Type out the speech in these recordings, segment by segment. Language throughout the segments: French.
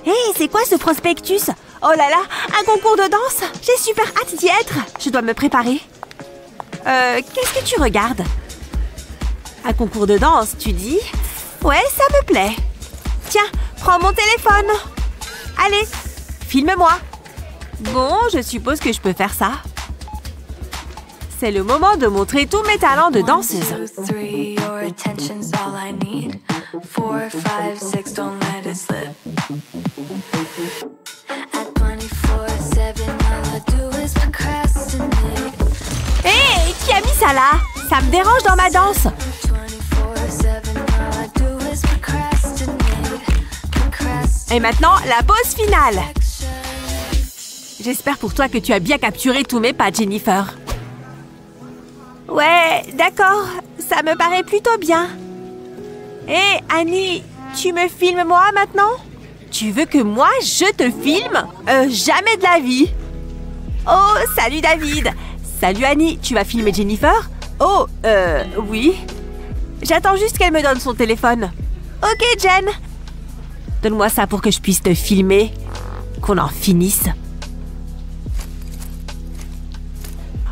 Hé, c'est quoi ce prospectus? Oh là là, un concours de danse? J'ai super hâte d'y être. Je dois me préparer. Qu'est-ce que tu regardes? Un concours de danse, tu dis? Ouais, ça me plaît. Tiens, prends mon téléphone. Allez, filme-moi. Bon, je suppose que je peux faire ça. C'est le moment de montrer tous mes talents de danseuse. 1, 2, 3, your attention's all I need. 4, 5, 6, don't let it slip. At 24/7, all I do is procrastinate. Hé, qui a mis ça là? Ça me dérange dans ma danse. 24/7, all I do is procrastinate. Et maintenant, la pause finale. J'espère pour toi que tu as bien capturé tous mes pas, Jennifer. Ouais, d'accord. Ça me paraît plutôt bien. Hé, Annie, tu me filmes moi maintenant? Tu veux que moi, je te filme? Jamais de la vie. Oh, salut David. Salut Annie, tu vas filmer Jennifer? Oh, oui. J'attends juste qu'elle me donne son téléphone. Ok, Jen. Donne-moi ça pour que je puisse te filmer. Qu'on en finisse.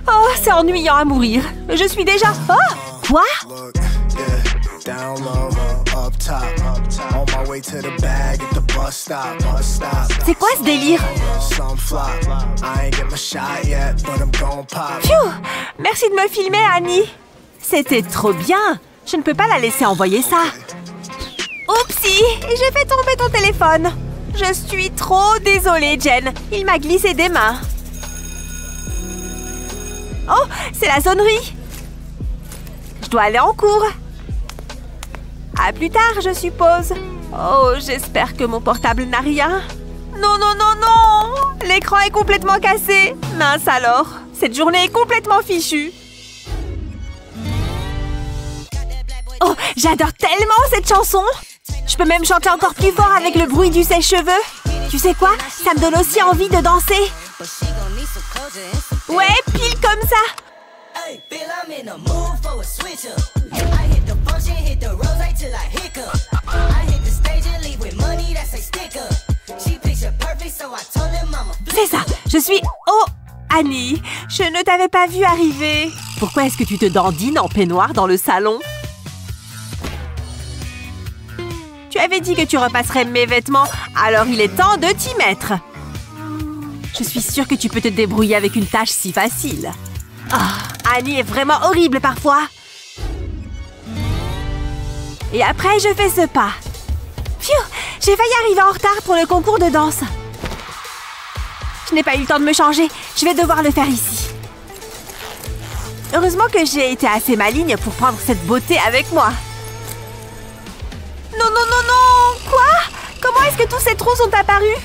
Oh, c'est ennuyant à mourir. Je suis déjà... Oh! Quoi? C'est quoi ce délire? Phew! Merci de me filmer, Annie. C'était trop bien. Je ne peux pas la laisser envoyer ça. Oupsie! J'ai fait tomber ton téléphone. Je suis trop désolée, Jen. Il m'a glissé des mains. Oh, c'est la sonnerie. Je dois aller en cours. À plus tard, je suppose. Oh, j'espère que mon portable n'a rien. Non, non, non, non! L'écran est complètement cassé. Mince alors. Cette journée est complètement fichue. Oh, j'adore tellement cette chanson. Je peux même chanter encore plus fort avec le bruit du sèche-cheveux. Tu sais quoi? Ça me donne aussi envie de danser. Ouais, pile comme ça. C'est ça, je suis... Oh, Annie, je ne t'avais pas vue arriver. Pourquoi est-ce que tu te dandines en peignoir dans le salon? Tu avais dit que tu repasserais mes vêtements, alors il est temps de t'y mettre. Je suis sûre que tu peux te débrouiller avec une tâche si facile. Oh, Annie est vraiment horrible parfois. Et après, je fais ce pas. Phew, j'ai failli arriver en retard pour le concours de danse. Je n'ai pas eu le temps de me changer. Je vais devoir le faire ici. Heureusement que j'ai été assez maligne pour prendre cette beauté avec moi. Non, non, non, non! Quoi? Comment est-ce que tous ces trous sont apparus?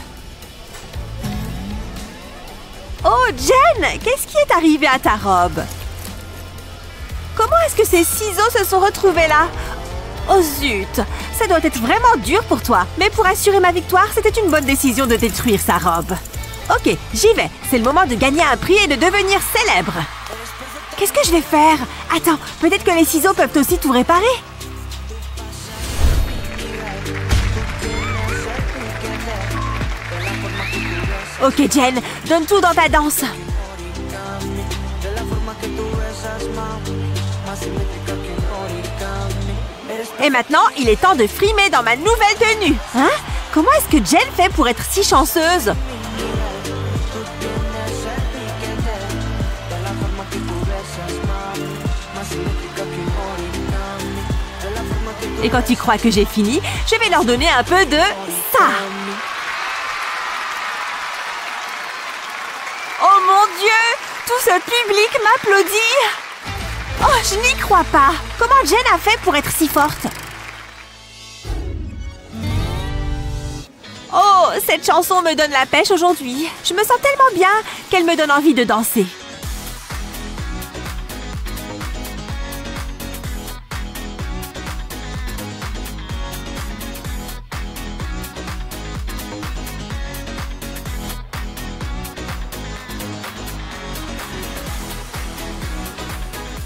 Oh, Jen! Qu'est-ce qui est arrivé à ta robe? Comment est-ce que ces ciseaux se sont retrouvés là? Oh zut! Ça doit être vraiment dur pour toi. Mais pour assurer ma victoire, c'était une bonne décision de détruire sa robe. Ok, j'y vais. C'est le moment de gagner un prix et de devenir célèbre. Qu'est-ce que je vais faire? Attends, peut-être que les ciseaux peuvent aussi tout réparer? Ok, Jen, donne tout dans ta danse. Et maintenant, il est temps de frimer dans ma nouvelle tenue. Hein? Comment est-ce que Jen fait pour être si chanceuse? Et quand tu crois que j'ai fini, je vais leur donner un peu de ça. Oh mon Dieu! Tout ce public m'applaudit! Oh, je n'y crois pas! Comment Jen a fait pour être si forte? Oh, cette chanson me donne la pêche aujourd'hui. Je me sens tellement bien qu'elle me donne envie de danser.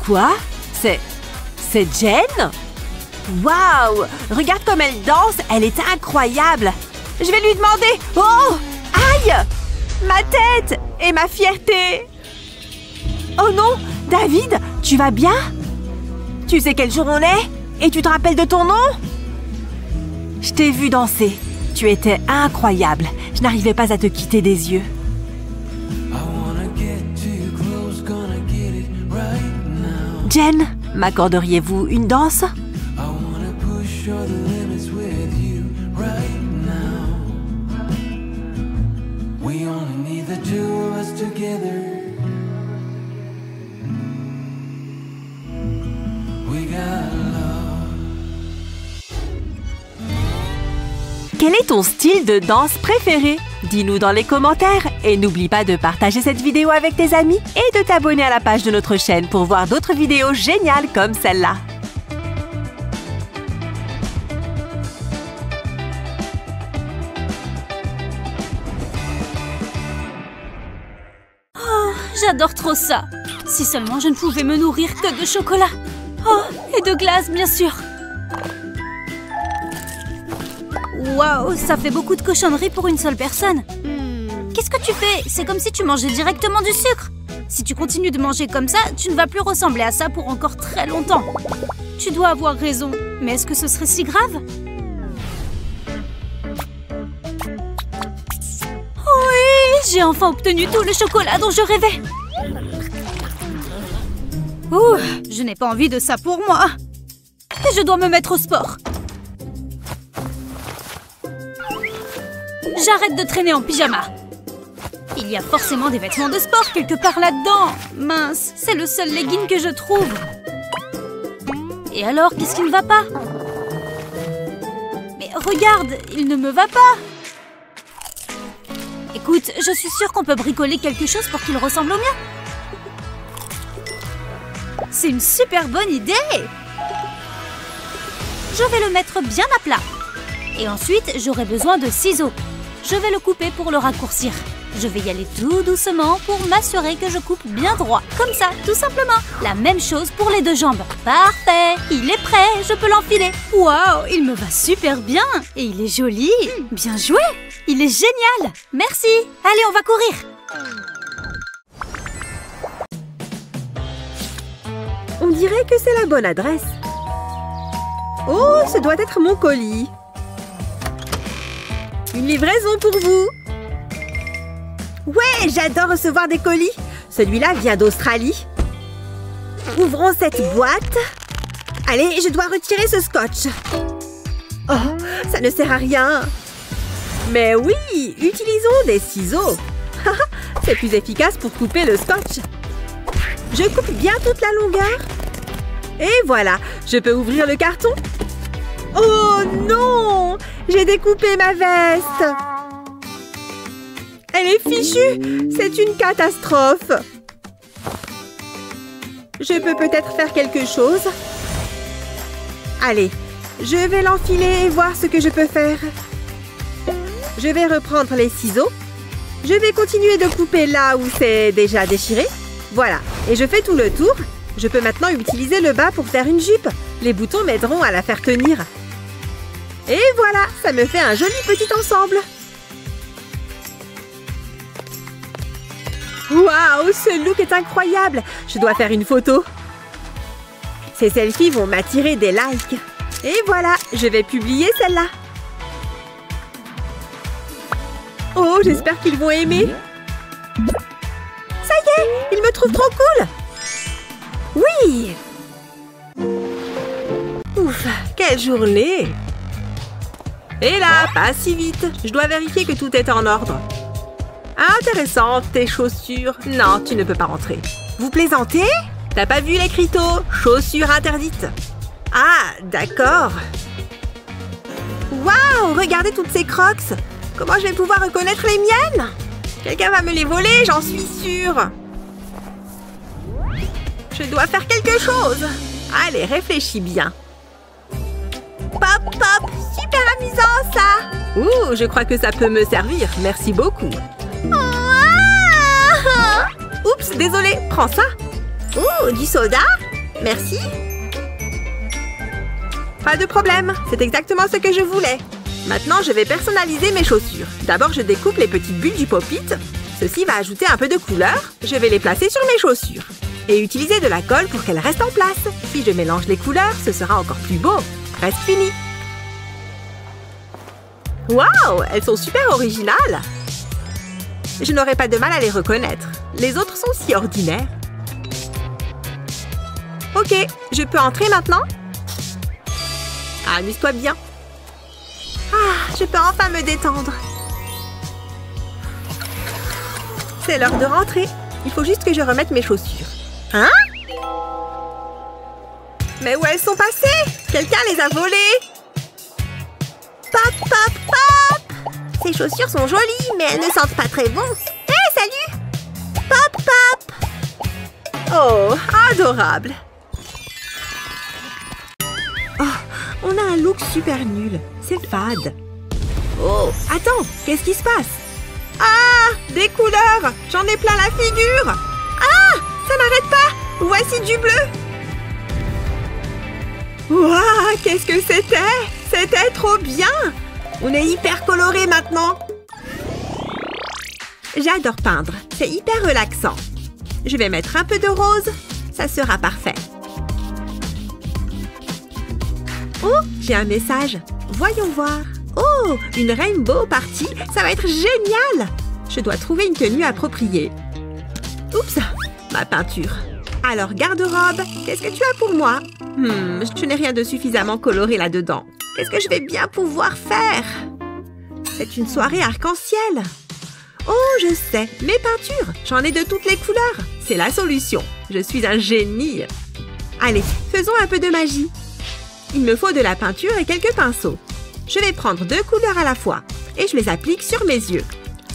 Quoi? C'est Jen? Waouh! Regarde comme elle danse, elle est incroyable! Je vais lui demander. Oh! Aïe! Ma tête et ma fierté. Oh non! David, tu vas bien? Tu sais quel jour on est? Et tu te rappelles de ton nom? Je t'ai vu danser. Tu étais incroyable. Je n'arrivais pas à te quitter des yeux. Jen, m'accorderiez-vous une danse? Quel est ton style de danse préféré? Dis-nous dans les commentaires et n'oublie pas de partager cette vidéo avec tes amis et de t'abonner à la page de notre chaîne pour voir d'autres vidéos géniales comme celle-là. Oh, j'adore trop ça. Si seulement je ne pouvais me nourrir que de chocolat. Oh, et de glace, bien sûr. Waouh, ça fait beaucoup de cochonneries pour une seule personne. Qu'est-ce que tu fais? C'est comme si tu mangeais directement du sucre. Si tu continues de manger comme ça, tu ne vas plus ressembler à ça pour encore très longtemps. Tu dois avoir raison. Mais est-ce que ce serait si grave? Oui, j'ai enfin obtenu tout le chocolat dont je rêvais. Ouh, je n'ai pas envie de ça pour moi. Et je dois me mettre au sport. J'arrête de traîner en pyjama. Il y a forcément des vêtements de sport quelque part là-dedans. Mince, c'est le seul legging que je trouve. Et alors, qu'est-ce qui ne va pas? Mais regarde, il ne me va pas. Écoute, je suis sûre qu'on peut bricoler quelque chose pour qu'il ressemble au mien. C'est une super bonne idée. Je vais le mettre bien à plat. Et ensuite, j'aurai besoin de ciseaux. Je vais le couper pour le raccourcir. Je vais y aller tout doucement pour m'assurer que je coupe bien droit. Comme ça, tout simplement. La même chose pour les deux jambes. Parfait, il est prêt, je peux l'enfiler. Waouh, il me va super bien. Et il est joli. Bien joué. Il est génial. Merci. Allez, on va courir. On dirait que c'est la bonne adresse. Oh, ce doit être mon colis. Une livraison pour vous. Ouais, j'adore recevoir des colis. Celui-là vient d'Australie. Ouvrons cette boîte. Allez, je dois retirer ce scotch. Oh, ça ne sert à rien. Mais oui, utilisons des ciseaux. C'est plus efficace pour couper le scotch. Je coupe bien toute la longueur. Et voilà, je peux ouvrir le carton. Oh non! J'ai découpé ma veste. Elle est fichue. C'est une catastrophe. Je peux peut-être faire quelque chose. Allez, je vais l'enfiler et voir ce que je peux faire. Je vais reprendre les ciseaux. Je vais continuer de couper là où c'est déjà déchiré. Voilà, et je fais tout le tour. Je peux maintenant utiliser le bas pour faire une jupe. Les boutons m'aideront à la faire tenir. Et voilà, ça me fait un joli petit ensemble. Waouh, ce look est incroyable. Je dois faire une photo. Ces selfies vont m'attirer des likes. Et voilà, je vais publier celle-là. Oh, j'espère qu'ils vont aimer. Ça y est, ils me trouvent trop cool. Oui. Ouf, quelle journée. Et là, pas si vite. Je dois vérifier que tout est en ordre. Intéressant, tes chaussures. Non, tu ne peux pas rentrer. Vous plaisantez? T'as pas vu l'écriteau? Chaussures interdites. Ah, d'accord. Waouh, regardez toutes ces crocs. Comment je vais pouvoir reconnaître les miennes? Quelqu'un va me les voler, j'en suis sûre. Je dois faire quelque chose. Allez, réfléchis bien. Pop, pop, super amusant ça. Ouh, je crois que ça peut me servir. Merci beaucoup. Oups, désolé, prends ça. Ouh, du soda. Merci. Pas de problème, c'est exactement ce que je voulais. Maintenant, je vais personnaliser mes chaussures. D'abord, je découpe les petites bulles du pop-it. Ceci va ajouter un peu de couleur. Je vais les placer sur mes chaussures. Et utiliser de la colle pour qu'elles restent en place. Si je mélange les couleurs, ce sera encore plus beau. Presque fini. Waouh, elles sont super originales. Je n'aurai pas de mal à les reconnaître. Les autres sont si ordinaires. Ok, je peux entrer maintenant? Amuse-toi bien. Ah, je peux enfin me détendre. C'est l'heure de rentrer. Il faut juste que je remette mes chaussures. Hein? Mais où elles sont passées? Quelqu'un les a volées. Pop, pop, pop! Ces chaussures sont jolies, mais elles ne sentent pas très bon. Hé, salut! Pop, pop! Oh, adorable! Oh, on a un look super nul. C'est fade. Oh, attends, qu'est-ce qui se passe? Ah, des couleurs! J'en ai plein la figure! Ah, ça n'arrête pas! Voici du bleu! Waouh, qu'est-ce que c'était? C'était trop bien! On est hyper coloré maintenant! J'adore peindre, c'est hyper relaxant. Je vais mettre un peu de rose, ça sera parfait. Oh, j'ai un message. Voyons voir. Oh, une rainbow party, ça va être génial! Je dois trouver une tenue appropriée. Oups, ma peinture. Alors, garde-robe, qu'est-ce que tu as pour moi? Je n'ai rien de suffisamment coloré là-dedans. Qu'est-ce que je vais bien pouvoir faire? C'est une soirée arc-en-ciel. Oh, je sais, mes peintures. J'en ai de toutes les couleurs. C'est la solution. Je suis un génie. Allez, faisons un peu de magie. Il me faut de la peinture et quelques pinceaux. Je vais prendre 2 couleurs à la fois et je les applique sur mes yeux.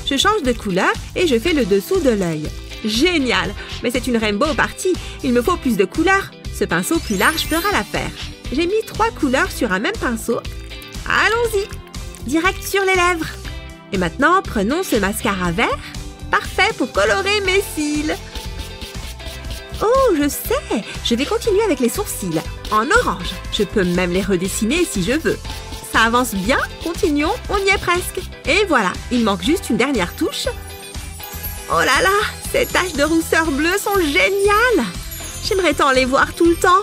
Je change de couleur et je fais le dessous de l'œil. Génial! Mais c'est une rainbow party. Il me faut plus de couleurs. Ce pinceau plus large fera l'affaire. J'ai mis 3 couleurs sur un même pinceau. Allons-y! Direct sur les lèvres. Et maintenant, prenons ce mascara vert. Parfait pour colorer mes cils. Oh, je sais! Je vais continuer avec les sourcils. En orange. Je peux même les redessiner si je veux. Ça avance bien. Continuons, on y est presque. Et voilà, il manque juste une dernière touche. Oh là là, ces taches de rousseur bleue sont géniales! J'aimerais tant les voir tout le temps.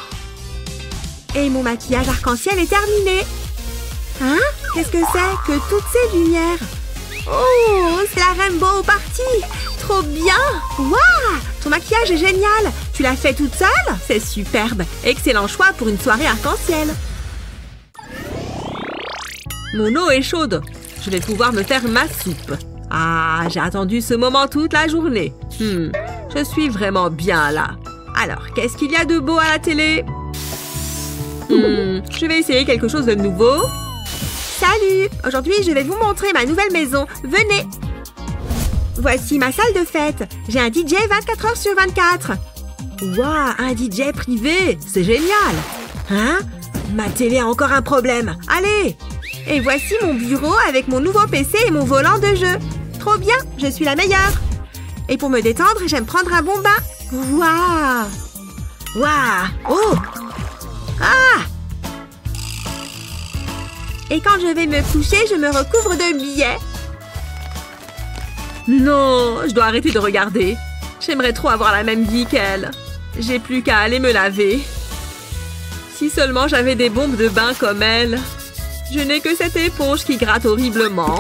Et mon maquillage arc-en-ciel est terminé. Hein? Qu'est-ce que c'est que toutes ces lumières? Oh, c'est la rainbow party! Trop bien! Waouh! Ton maquillage est génial! Tu l'as fait toute seule? C'est superbe! Excellent choix pour une soirée arc-en-ciel. Mon eau est chaude. Je vais pouvoir me faire ma soupe. Ah, j'ai attendu ce moment toute la journée. Je suis vraiment bien là. Alors, qu'est-ce qu'il y a de beau à la télé? Je vais essayer quelque chose de nouveau. Salut! Aujourd'hui, je vais vous montrer ma nouvelle maison. Venez! Voici ma salle de fête. J'ai un DJ 24 heures sur 24. Waouh, un DJ privé! C'est génial! Hein? Ma télé a encore un problème. Allez! Et voici mon bureau avec mon nouveau PC et mon volant de jeu. Trop bien, je suis la meilleure. Et pour me détendre, j'aime prendre un bon bain. Waouh! Waouh! Oh! Ah! Et quand je vais me coucher, je me recouvre de billets. Non, je dois arrêter de regarder. J'aimerais trop avoir la même vie qu'elle. J'ai plus qu'à aller me laver. Si seulement j'avais des bombes de bain comme elle. Je n'ai que cette éponge qui gratte horriblement.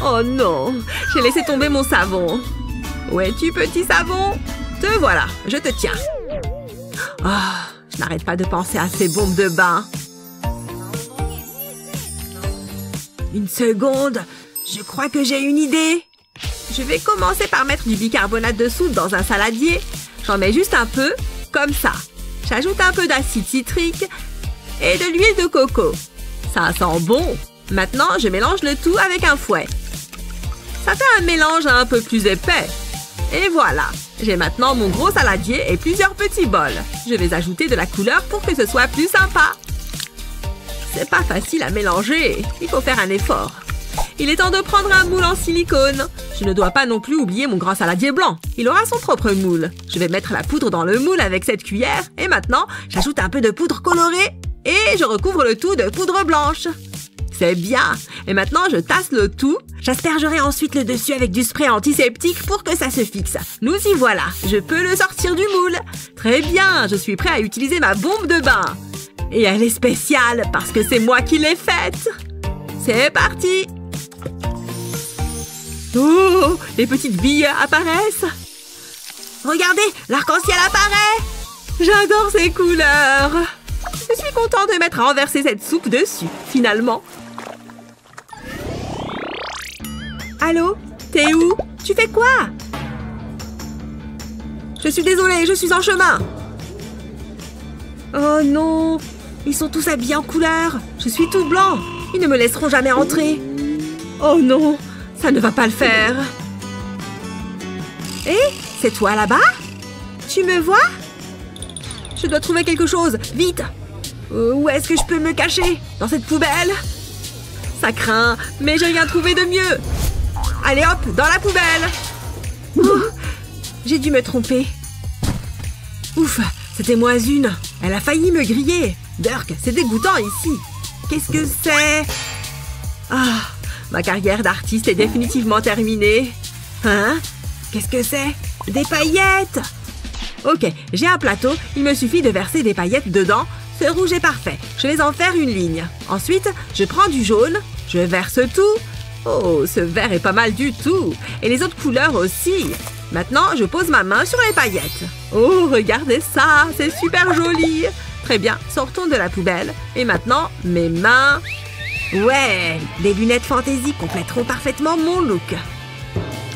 Oh non, j'ai laissé tomber mon savon. Où es-tu, petit savon? Te voilà, je te tiens. Oh, je n'arrête pas de penser à ces bombes de bain. Une seconde, je crois que j'ai une idée. Je vais commencer par mettre du bicarbonate de soude dans un saladier. J'en mets juste un peu, comme ça. J'ajoute un peu d'acide citrique et de l'huile de coco. Ça sent bon. Maintenant, je mélange le tout avec un fouet. Ça fait un mélange un peu plus épais. Et voilà. J'ai maintenant mon gros saladier et plusieurs petits bols. Je vais ajouter de la couleur pour que ce soit plus sympa. C'est pas facile à mélanger. Il faut faire un effort. Il est temps de prendre un moule en silicone. Je ne dois pas non plus oublier mon grand saladier blanc. Il aura son propre moule. Je vais mettre la poudre dans le moule avec cette cuillère. Et maintenant, j'ajoute un peu de poudre colorée. Et je recouvre le tout de poudre blanche. C'est bien. Et maintenant, je tasse le tout. J'aspergerai ensuite le dessus avec du spray antiseptique pour que ça se fixe. Nous y voilà. Je peux le sortir du moule. Très bien, je suis prêt à utiliser ma bombe de bain. Et elle est spéciale parce que c'est moi qui l'ai faite. C'est parti. Oh, les petites billes apparaissent. Regardez, l'arc-en-ciel apparaît. J'adore ces couleurs. Je suis content de m'être renversé cette soupe dessus, finalement. Allô? T'es où? Tu fais quoi? Je suis désolée, je suis en chemin. Oh non, ils sont tous habillés en couleur. Je suis tout blanc. Ils ne me laisseront jamais entrer. Oh non, ça ne va pas le faire. Hé, c'est toi là-bas? Tu me vois? Je dois trouver quelque chose, vite! Où est-ce que je peux me cacher? Dans cette poubelle? Ça craint, mais j'ai rien trouvé de mieux. Allez hop, dans la poubelle! Oh, j'ai dû me tromper. Ouf, c'était moins une. Elle a failli me griller. Dirk, c'est dégoûtant ici. Qu'est-ce que c'est? Ah, ma carrière d'artiste est définitivement terminée. Hein? Qu'est-ce que c'est? Des paillettes! Ok, j'ai un plateau, il me suffit de verser des paillettes dedans. Ce rouge est parfait, je vais en faire une ligne. Ensuite, je prends du jaune, je verse tout. Oh, ce vert est pas mal du tout. Et les autres couleurs aussi. Maintenant, je pose ma main sur les paillettes. Oh, regardez ça, c'est super joli. Très bien, sortons de la poubelle. Et maintenant, mes mains. Ouais, des lunettes fantaisie compléteront parfaitement mon look.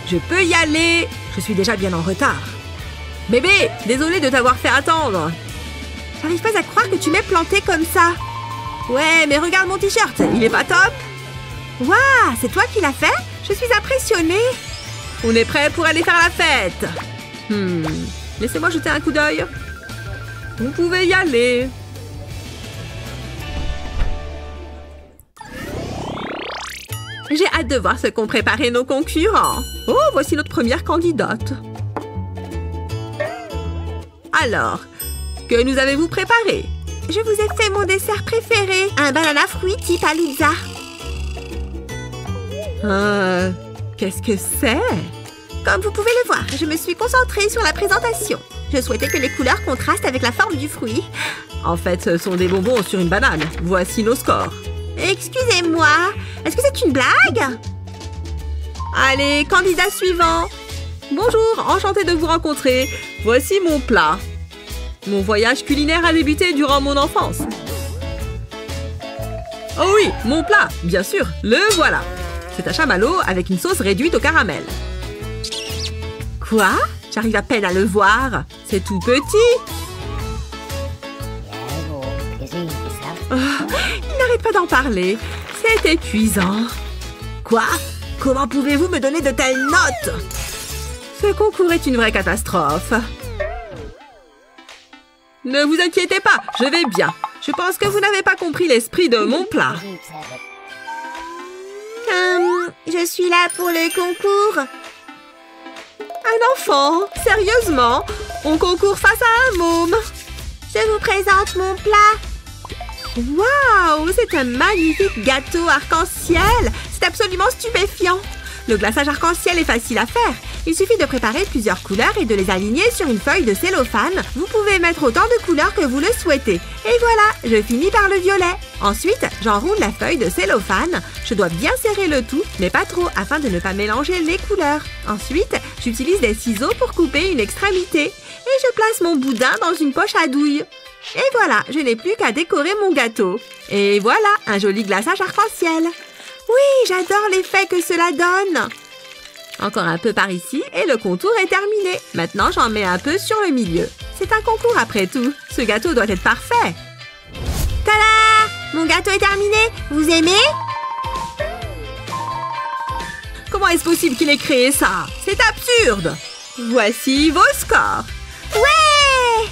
Je peux y aller. Je suis déjà bien en retard. Bébé, désolée de t'avoir fait attendre. J'arrive pas à croire que tu m'aies planté comme ça. Ouais, mais regarde mon t-shirt, il est pas top? Waouh, c'est toi qui l'as fait? Je suis impressionnée. On est prêt pour aller faire la fête. Laissez-moi jeter un coup d'œil. Vous pouvez y aller. J'ai hâte de voir ce qu'ont préparé nos concurrents. Oh, voici notre première candidate. Alors, que nous avez-vous préparé? Je vous ai fait mon dessert préféré, un banana fruit type Aluzza. Qu'est-ce que c'est? Comme vous pouvez le voir, je me suis concentrée sur la présentation. Je souhaitais que les couleurs contrastent avec la forme du fruit. En fait, ce sont des bonbons sur une banane. Voici nos scores. Excusez-moi, est-ce que c'est une blague? Allez, candidat suivant. Bonjour, enchantée de vous rencontrer. Voici mon plat. Mon voyage culinaire a débuté durant mon enfance. Oh oui, mon plat, bien sûr, le voilà. C'est un chamallow avec une sauce réduite au caramel. Quoi? J'arrive à peine à le voir. C'est tout petit. Oh, il n'arrête pas d'en parler. C'est épuisant. Quoi? Comment pouvez-vous me donner de telles notes? Ce concours est une vraie catastrophe. Ne vous inquiétez pas, je vais bien. Je pense que vous n'avez pas compris l'esprit de mon plat. Je suis là pour le concours. Un enfant? Sérieusement? On concourt face à un môme. Je vous présente mon plat. Waouh! C'est un magnifique gâteau arc-en-ciel. C'est absolument stupéfiant. Le glaçage arc-en-ciel est facile à faire. Il suffit de préparer plusieurs couleurs et de les aligner sur une feuille de cellophane. Vous pouvez mettre autant de couleurs que vous le souhaitez. Et voilà, je finis par le violet. Ensuite, j'enroule la feuille de cellophane. Je dois bien serrer le tout, mais pas trop, afin de ne pas mélanger les couleurs. Ensuite, j'utilise des ciseaux pour couper une extrémité. Et je place mon boudin dans une poche à douille. Et voilà, je n'ai plus qu'à décorer mon gâteau. Et voilà, un joli glaçage arc-en-ciel. Oui, j'adore l'effet que cela donne. Encore un peu par ici et le contour est terminé. Maintenant, j'en mets un peu sur le milieu. C'est un concours après tout. Ce gâteau doit être parfait. Tada! Mon gâteau est terminé. Vous aimez? Comment est-ce possible qu'il ait créé ça? C'est absurde. Voici vos scores. Ouais!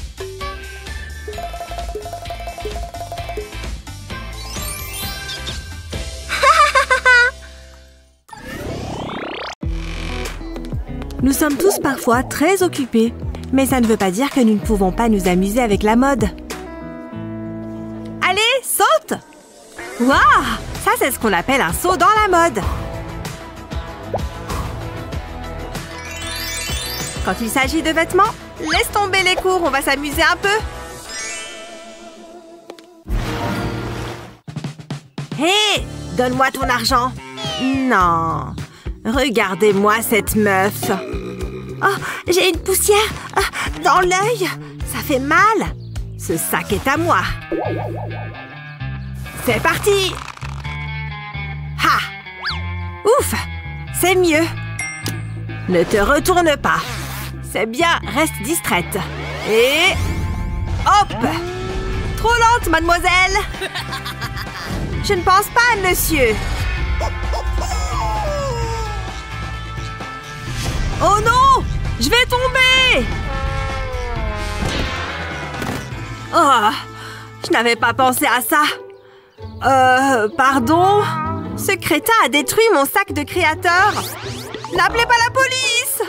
Nous sommes tous parfois très occupés, mais ça ne veut pas dire que nous ne pouvons pas nous amuser avec la mode. Allez, saute! Waouh! Ça Ça, c'est ce qu'on appelle un saut dans la mode. Quand il s'agit de vêtements, laisse tomber les cours, on va s'amuser un peu. Hé, donne-moi ton argent. Non, regardez-moi cette meuf. Oh, j'ai une poussière dans l'œil. Ça fait mal. Ce sac est à moi. C'est parti. Ha! Ouf, c'est mieux. Ne te retourne pas. C'est bien, reste distraite. Et... hop! Trop lente, mademoiselle. Je ne pense pas, monsieur. Oh non! Je vais tomber! Oh! Je n'avais pas pensé à ça. Pardon? Ce crétin a détruit mon sac de créateur. N'appelez pas la police!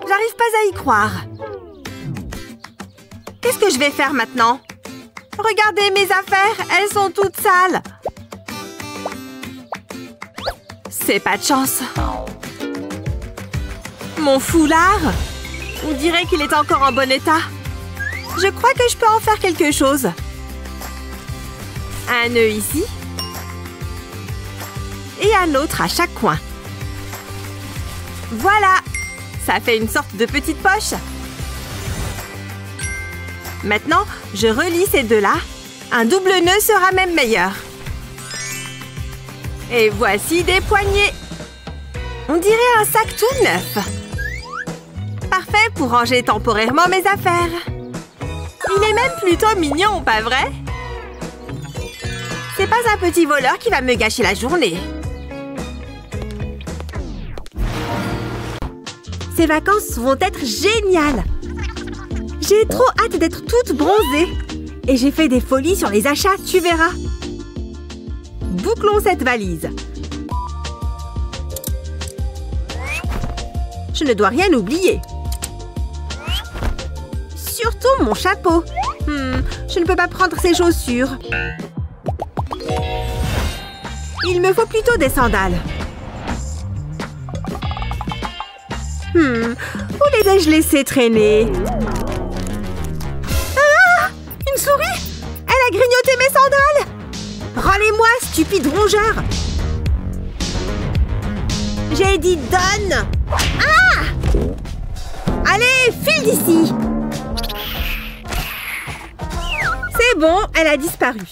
J'arrive pas à y croire. Qu'est-ce que je vais faire maintenant? Regardez mes affaires, elles sont toutes sales. C'est pas de chance. Mon foulard? On dirait qu'il est encore en bon état. Je crois que je peux en faire quelque chose. Un nœud ici. Et un autre à chaque coin. Voilà! Ça fait une sorte de petite poche. Maintenant, je relie ces deux-là. Un double nœud sera même meilleur. Et voici des poignets. On dirait un sac tout neuf. Parfait pour ranger temporairement mes affaires. Il est même plutôt mignon, pas vrai? C'est pas un petit voleur qui va me gâcher la journée. Ces vacances vont être géniales. J'ai trop hâte d'être toute bronzée. Et j'ai fait des folies sur les achats, tu verras. Bouclons cette valise. Je ne dois rien oublier. Surtout mon chapeau. Je ne peux pas prendre ces chaussures. Il me faut plutôt des sandales. Où les ai-je laissées traîner? Ah! Une souris! Elle a grignoté mes sandales! Rends-les-moi, stupide rongeur! J'ai dit donne! Ah! Allez, file d'ici! C'est bon, elle a disparu.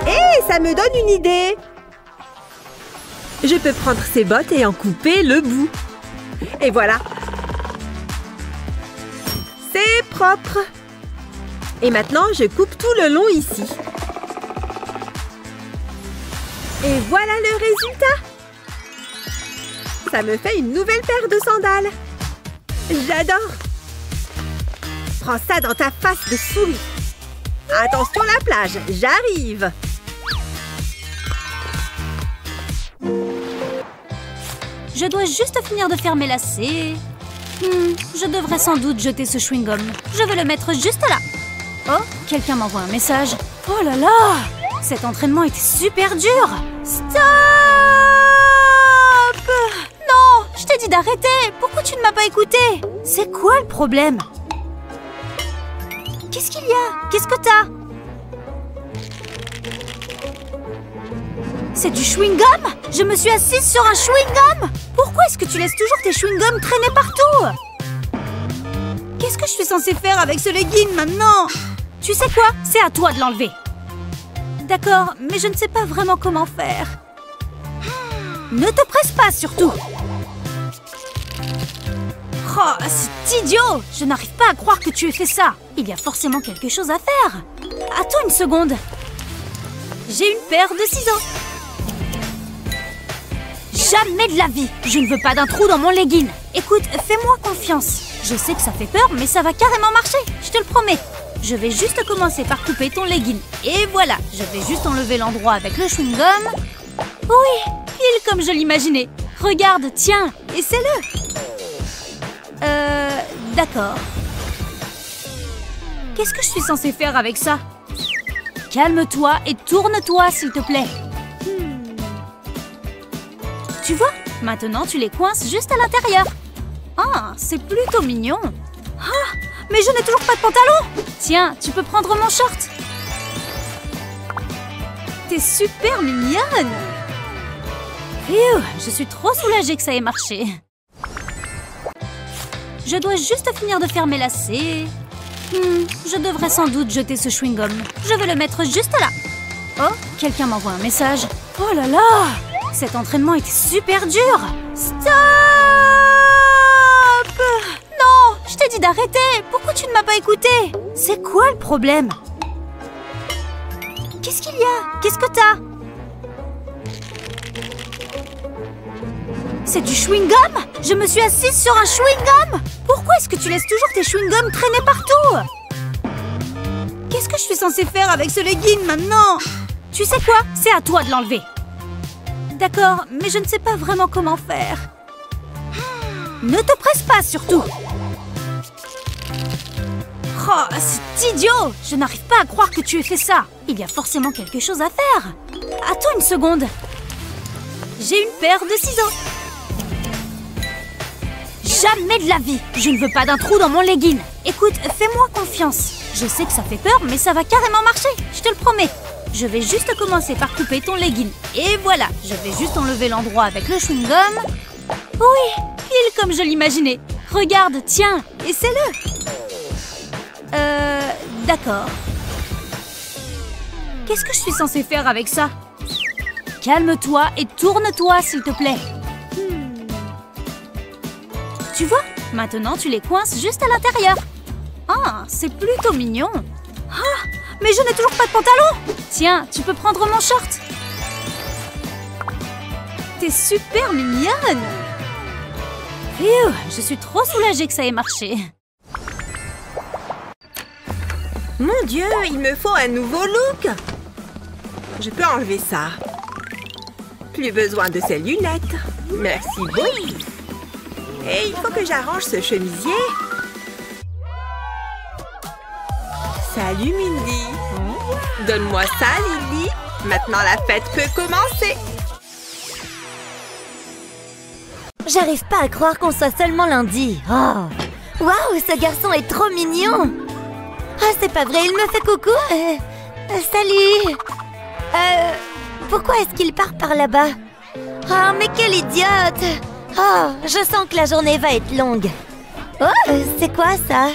Et ça me donne une idée! Je peux prendre ces bottes et en couper le bout. Et voilà. C'est propre. Et maintenant, je coupe tout le long ici. Et voilà le résultat. Ça me fait une nouvelle paire de sandales. J'adore. Prends ça dans ta face de souris. Attention la plage, j'arrive. Je dois juste finir de faire mes lacets. Je devrais sans doute jeter ce chewing-gum. Je vais le mettre juste là. Oh, quelqu'un m'envoie un message. Oh là là! Cet entraînement était super dur. Stop! Non, je t'ai dit d'arrêter. Pourquoi tu ne m'as pas écouté? C'est quoi le problème? Qu'est-ce qu'il y a? Qu'est-ce que t'as? C'est du chewing-gum? Je me suis assise sur un chewing-gum? Pourquoi est-ce que tu laisses toujours tes chewing-gums traîner partout? Qu'est-ce que je suis censée faire avec ce legging maintenant? Tu sais quoi? C'est à toi de l'enlever. D'accord, mais je ne sais pas vraiment comment faire. Ne te presse pas surtout. Oh, c'est idiot! Je n'arrive pas à croire que tu aies fait ça. Il y a forcément quelque chose à faire. Attends une seconde. J'ai une paire de ciseaux. Jamais de la vie. Je ne veux pas d'un trou dans mon legging. Écoute, fais-moi confiance. Je sais que ça fait peur, mais ça va carrément marcher. Je te le promets. Je vais juste commencer par couper ton legging. Et voilà, je vais juste enlever l'endroit avec le chewing-gum. Oui, pile comme je l'imaginais. Regarde, tiens, essaie-le. D'accord. Qu'est-ce que je suis censée faire avec ça? Calme-toi et tourne-toi, s'il te plaît. Tu vois? Maintenant, tu les coinces juste à l'intérieur. Ah, c'est plutôt mignon. Ah, mais je n'ai toujours pas de pantalon. Tiens, tu peux prendre mon short. T'es super mignonne. Phew, je suis trop soulagée que ça ait marché. Je dois juste finir de faire mes lacets. Je devrais sans doute jeter ce chewing-gum. Je vais le mettre juste là. Oh, quelqu'un m'envoie un message. Oh là là! Cet entraînement était super dur. Stop! Non, je t'ai dit d'arrêter. Pourquoi tu ne m'as pas écouté? C'est quoi le problème? Qu'est-ce qu'il y a? Qu'est-ce que t'as? C'est du chewing-gum? Je me suis assise sur un chewing-gum? Pourquoi est-ce que tu laisses toujours tes chewing-gums traîner partout? Qu'est-ce que je suis censée faire avec ce legging maintenant? Tu sais quoi? C'est à toi de l'enlever. D'accord, mais je ne sais pas vraiment comment faire. Ne te presse pas, surtout. Oh, c'est idiot! Je n'arrive pas à croire que tu aies fait ça. Il y a forcément quelque chose à faire. Attends une seconde. J'ai une paire de ciseaux. Jamais de la vie. Je ne veux pas d'un trou dans mon legging. Écoute, fais-moi confiance. Je sais que ça fait peur, mais ça va carrément marcher. Je te le promets. Je vais juste commencer par couper ton legging. Et voilà, je vais juste enlever l'endroit avec le chewing-gum. Oui, pile comme je l'imaginais. Regarde, tiens, essaie-le. D'accord. Qu'est-ce que je suis censée faire avec ça? Calme-toi et tourne-toi, s'il te plaît. Tu vois? Maintenant, tu les coinces juste à l'intérieur. Ah, c'est plutôt mignon. Ah, mais je n'ai toujours pas de pantalon. Tiens, tu peux prendre mon short. T'es super mignonne. Phew, je suis trop soulagée que ça ait marché. Mon Dieu, il me faut un nouveau look. Je peux enlever ça. Plus besoin de ces lunettes. Merci beaucoup. Et il faut que j'arrange ce chemisier. Salut Mindy. Donne-moi ça, Lily. Maintenant la fête peut commencer. J'arrive pas à croire qu'on soit seulement lundi. Oh. Waouh, ce garçon est trop mignon. Ah, c'est pas vrai, il me fait coucou. Salut. Pourquoi est-ce qu'il part par là-bas? Oh, mais quel idiote. Oh, je sens que la journée va être longue. Oh, c'est quoi ça?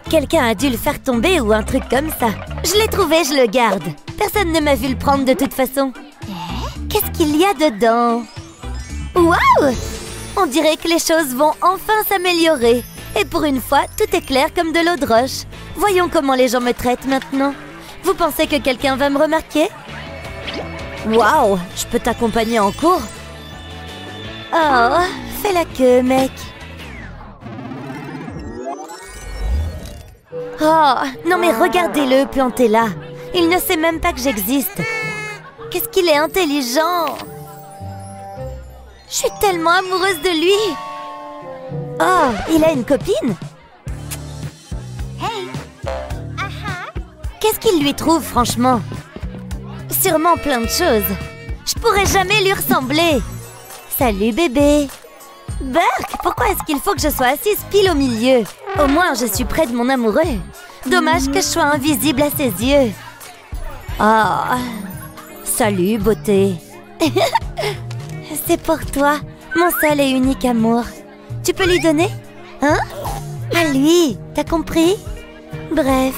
Quelqu'un a dû le faire tomber ou un truc comme ça. Je l'ai trouvé, je le garde. Personne ne m'a vu le prendre de toute façon. Qu'est-ce qu'il y a dedans? Waouh! On dirait que les choses vont enfin s'améliorer. Et pour une fois, tout est clair comme de l'eau de roche. Voyons comment les gens me traitent maintenant. Vous pensez que quelqu'un va me remarquer? Waouh! Je peux t'accompagner en cours? Oh, fais la queue, mec. Oh, non mais regardez-le planté là. Il ne sait même pas que j'existe. Qu'est-ce qu'il est intelligent. Je suis tellement amoureuse de lui. Oh, il a une copine? Hey. Qu'est-ce qu'il lui trouve, franchement? Sûrement plein de choses. Je pourrais jamais lui ressembler. Salut, bébé. Burke, pourquoi est-ce qu'il faut que je sois assise pile au milieu? Au moins, je suis près de mon amoureux. Dommage que je sois invisible à ses yeux. Oh, salut, beauté. C'est pour toi, mon seul et unique amour. Tu peux lui donner? Hein? À lui, t'as compris? Bref.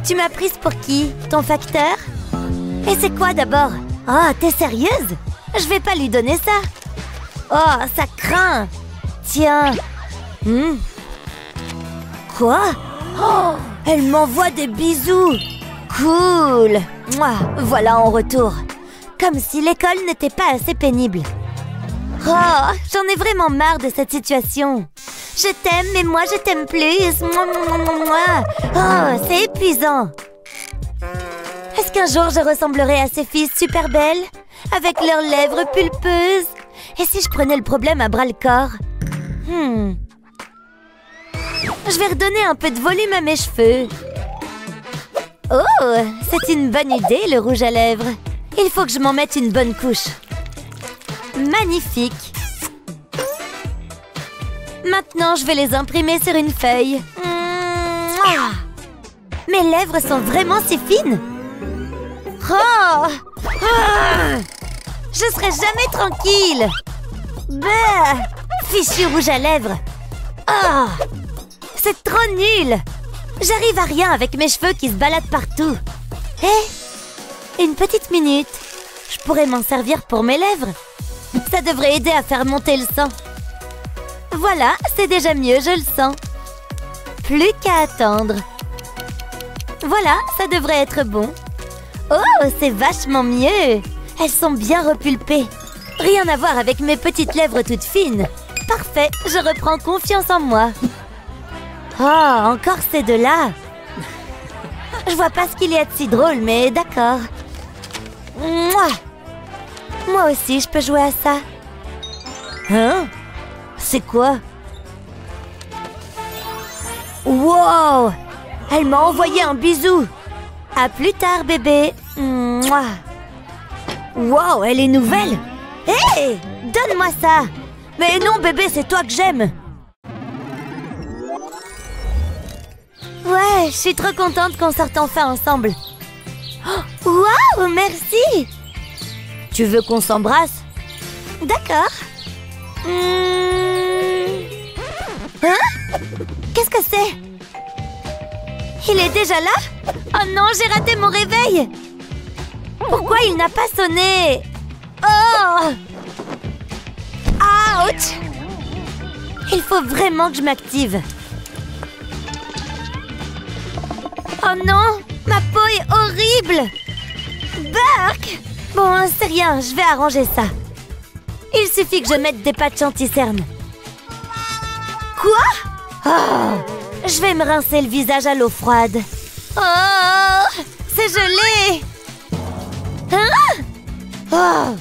Tu m'as prise pour qui? Ton facteur? Et c'est quoi d'abord? Oh, t'es sérieuse? Je vais pas lui donner ça. Oh, ça craint. Tiens. Quoi? Oh, elle m'envoie des bisous. Cool. Mouah, voilà en retour. Comme si l'école n'était pas assez pénible. Oh, j'en ai vraiment marre de cette situation. Je t'aime, mais moi je t'aime plus. Oh, c'est épuisant. Est-ce qu'un jour je ressemblerai à ces filles super belles, avec leurs lèvres pulpeuses? Et si je prenais le problème à bras-le-corps? Je vais redonner un peu de volume à mes cheveux. Oh, c'est une bonne idée, le rouge à lèvres. Il faut que je m'en mette une bonne couche. Magnifique! Maintenant, je vais les imprimer sur une feuille. Mouah! Mes lèvres sont vraiment si fines. Oh! Ah! Je serai jamais tranquille. Bah! Fichu rouge à lèvres. Oh! C'est trop nul. J'arrive à rien avec mes cheveux qui se baladent partout. Hé! Une petite minute. Je pourrais m'en servir pour mes lèvres. Ça devrait aider à faire monter le sang. Voilà, c'est déjà mieux, je le sens. Plus qu'à attendre. Voilà, ça devrait être bon. Oh, c'est vachement mieux. Elles sont bien repulpées. Rien à voir avec mes petites lèvres toutes fines. Parfait, je reprends confiance en moi. Oh, encore ces deux-là. Je vois pas ce qu'il y a de si drôle, mais d'accord. Mouah! Moi aussi, je peux jouer à ça. Hein? C'est quoi? Wow! Elle m'a envoyé un bisou. À plus tard, bébé. Mouah! Wow, elle est nouvelle. Hé! Hey, donne-moi ça. Mais non, bébé, c'est toi que j'aime. Ouais, je suis trop contente qu'on sorte enfin ensemble. Oh, wow, merci. Tu veux qu'on s'embrasse? D'accord. Hein? Qu'est-ce que c'est? Il est déjà là? Oh non, j'ai raté mon réveil. Pourquoi il n'a pas sonné? Oh! Ouch! Il faut vraiment que je m'active. Oh non! Ma peau est horrible! Burk! Bon, c'est rien, je vais arranger ça. Il suffit que je mette des patchs anti-cernes. Quoi? Oh! Je vais me rincer le visage à l'eau froide. Oh! C'est gelé! Hein? Oh!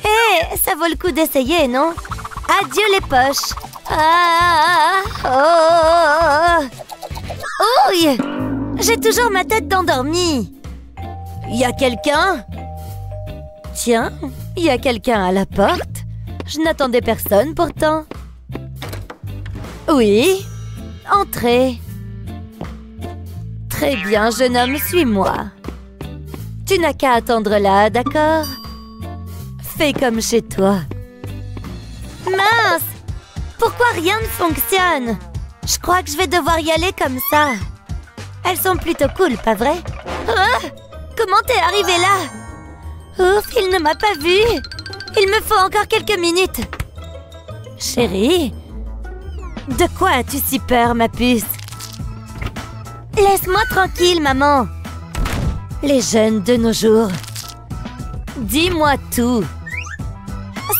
Hé, ça vaut le coup d'essayer, non? Adieu les poches! Ah! Oh! Ouille! J'ai toujours ma tête d'endormie. Y a quelqu'un? Tiens, y a quelqu'un à la porte. Je n'attendais personne pourtant. Oui, entrez. Très bien, jeune homme, suis-moi. Tu n'as qu'à attendre là, d'accord? Fais comme chez toi. Mince! Pourquoi rien ne fonctionne? Je crois que je vais devoir y aller comme ça. Elles sont plutôt cool, pas vrai? Ah! Comment t'es arrivé là? Ouf, il ne m'a pas vue. Il me faut encore quelques minutes. Chérie? De quoi as-tu si peur, ma puce? Laisse-moi tranquille, maman. Les jeunes de nos jours. Dis-moi tout.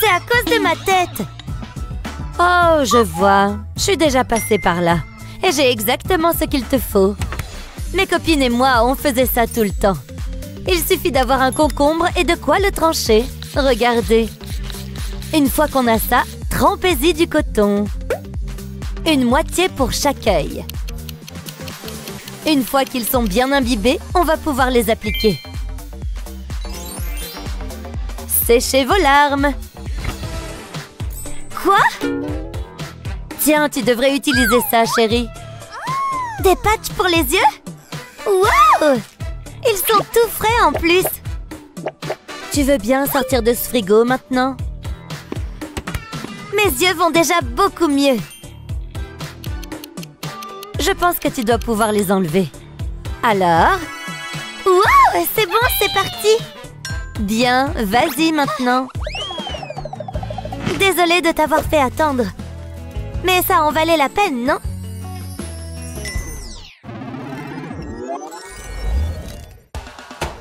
C'est à cause de ma tête. Oh, je vois. Je suis déjà passée par là. Et j'ai exactement ce qu'il te faut. Mes copines et moi, on faisait ça tout le temps. Il suffit d'avoir un concombre et de quoi le trancher. Regardez. Une fois qu'on a ça, trempez-y du coton. Une moitié pour chaque œil. Une fois qu'ils sont bien imbibés, on va pouvoir les appliquer. Séchez vos larmes. Quoi? Tiens, tu devrais utiliser ça, chérie. Des patchs pour les yeux? Wow! Ils sont tout frais en plus. Tu veux bien sortir de ce frigo maintenant? Mes yeux vont déjà beaucoup mieux. Je pense que tu dois pouvoir les enlever. Alors? Wow! C'est bon, c'est parti! Bien, vas-y maintenant. Désolée de t'avoir fait attendre. Mais ça en valait la peine, non?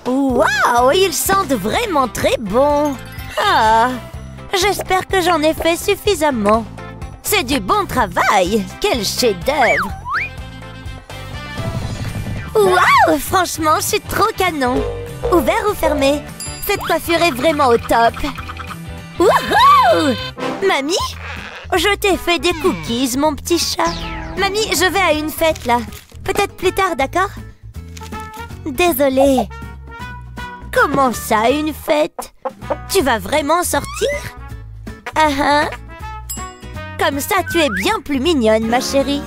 Waouh, ils sentent vraiment très bon. Ah, j'espère que j'en ai fait suffisamment. C'est du bon travail. Quel chef-d'œuvre. Waouh, franchement, je suis trop canon. Ouvert ou fermé? Cette coiffure est vraiment au top. Wouhou! Mamie? Je t'ai fait des cookies, mon petit chat. Mamie, je vais à une fête, là. Peut-être plus tard, d'accord? Désolée. Comment ça, une fête? Tu vas vraiment sortir? Ah ah. Comme ça, tu es bien plus mignonne, ma chérie.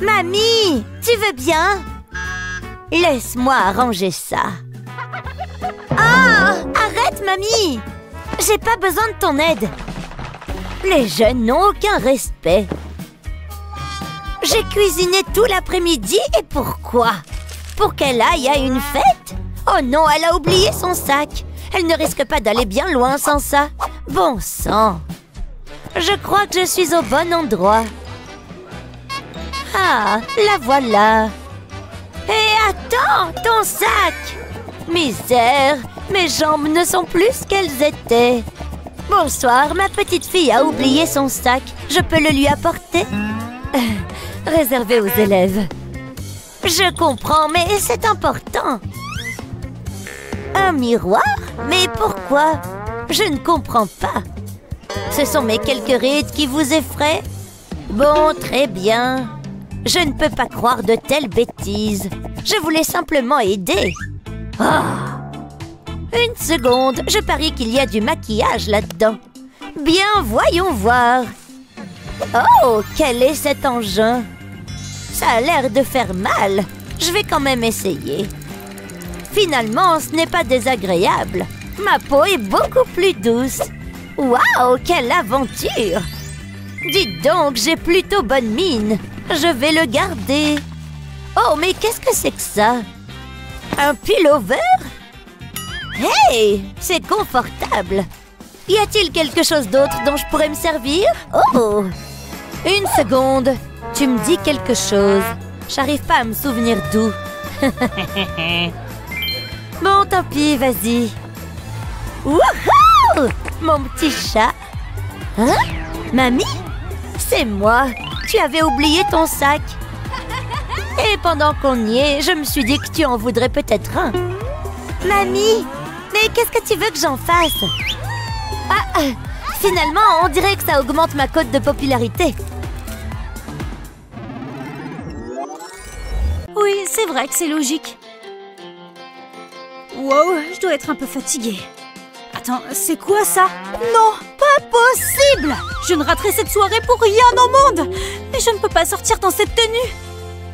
Mamie, tu veux bien? Laisse-moi arranger ça. Ah! Arrête, mamie! J'ai pas besoin de ton aide. Les jeunes n'ont aucun respect. J'ai cuisiné tout l'après-midi et pourquoi? Pour qu'elle aille à une fête? Oh non, elle a oublié son sac. Elle ne risque pas d'aller bien loin sans ça. Bon sang! Je crois que je suis au bon endroit. Ah, la voilà. Hé, attends, ton sac! Misère, mes jambes ne sont plus ce qu'elles étaient. Bonsoir, ma petite fille a oublié son sac. Je peux le lui apporter? Réservé aux élèves. Je comprends, mais c'est important. Un miroir? Mais pourquoi? Je ne comprends pas. Ce sont mes quelques rides qui vous effraient? Bon, très bien. Je ne peux pas croire de telles bêtises. Je voulais simplement aider. Ah! Une seconde, je parie qu'il y a du maquillage là-dedans. Bien, voyons voir. Oh, quel est cet engin? Ça a l'air de faire mal. Je vais quand même essayer. Finalement, ce n'est pas désagréable. Ma peau est beaucoup plus douce. Waouh, quelle aventure! Dites donc, j'ai plutôt bonne mine. Je vais le garder. Oh, mais qu'est-ce que c'est que ça? Un pullover? Hey, c'est confortable. Y a-t-il quelque chose d'autre dont je pourrais me servir? Oh! Une seconde. Tu me dis quelque chose. J'arrive pas à me souvenir d'où. Bon, tant pis, vas-y. Wouhou! Mon petit chat. Hein? Mamie? C'est moi. Tu avais oublié ton sac. Et pendant qu'on y est, je me suis dit que tu en voudrais peut-être un. Mamie, mais qu'est-ce que tu veux que j'en fasse? Ah, finalement, on dirait que ça augmente ma cote de popularité. Oui, c'est vrai que c'est logique. Wow, je dois être un peu fatiguée. Attends, c'est quoi ça? Non, pas possible! Je ne raterai cette soirée pour rien au monde! Mais je ne peux pas sortir dans cette tenue!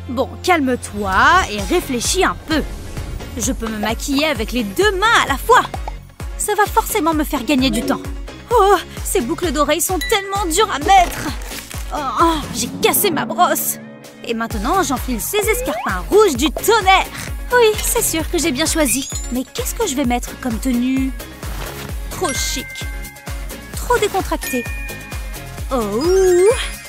Bon, calme-toi et réfléchis un peu. Je peux me maquiller avec les deux mains à la fois. Ça va forcément me faire gagner du temps. Oh, ces boucles d'oreilles sont tellement dures à mettre. Oh, j'ai cassé ma brosse. Et maintenant, j'enfile ces escarpins rouges du tonnerre. Oui, c'est sûr que j'ai bien choisi. Mais qu'est-ce que je vais mettre comme tenue? Trop chic. Trop décontracté. Oh,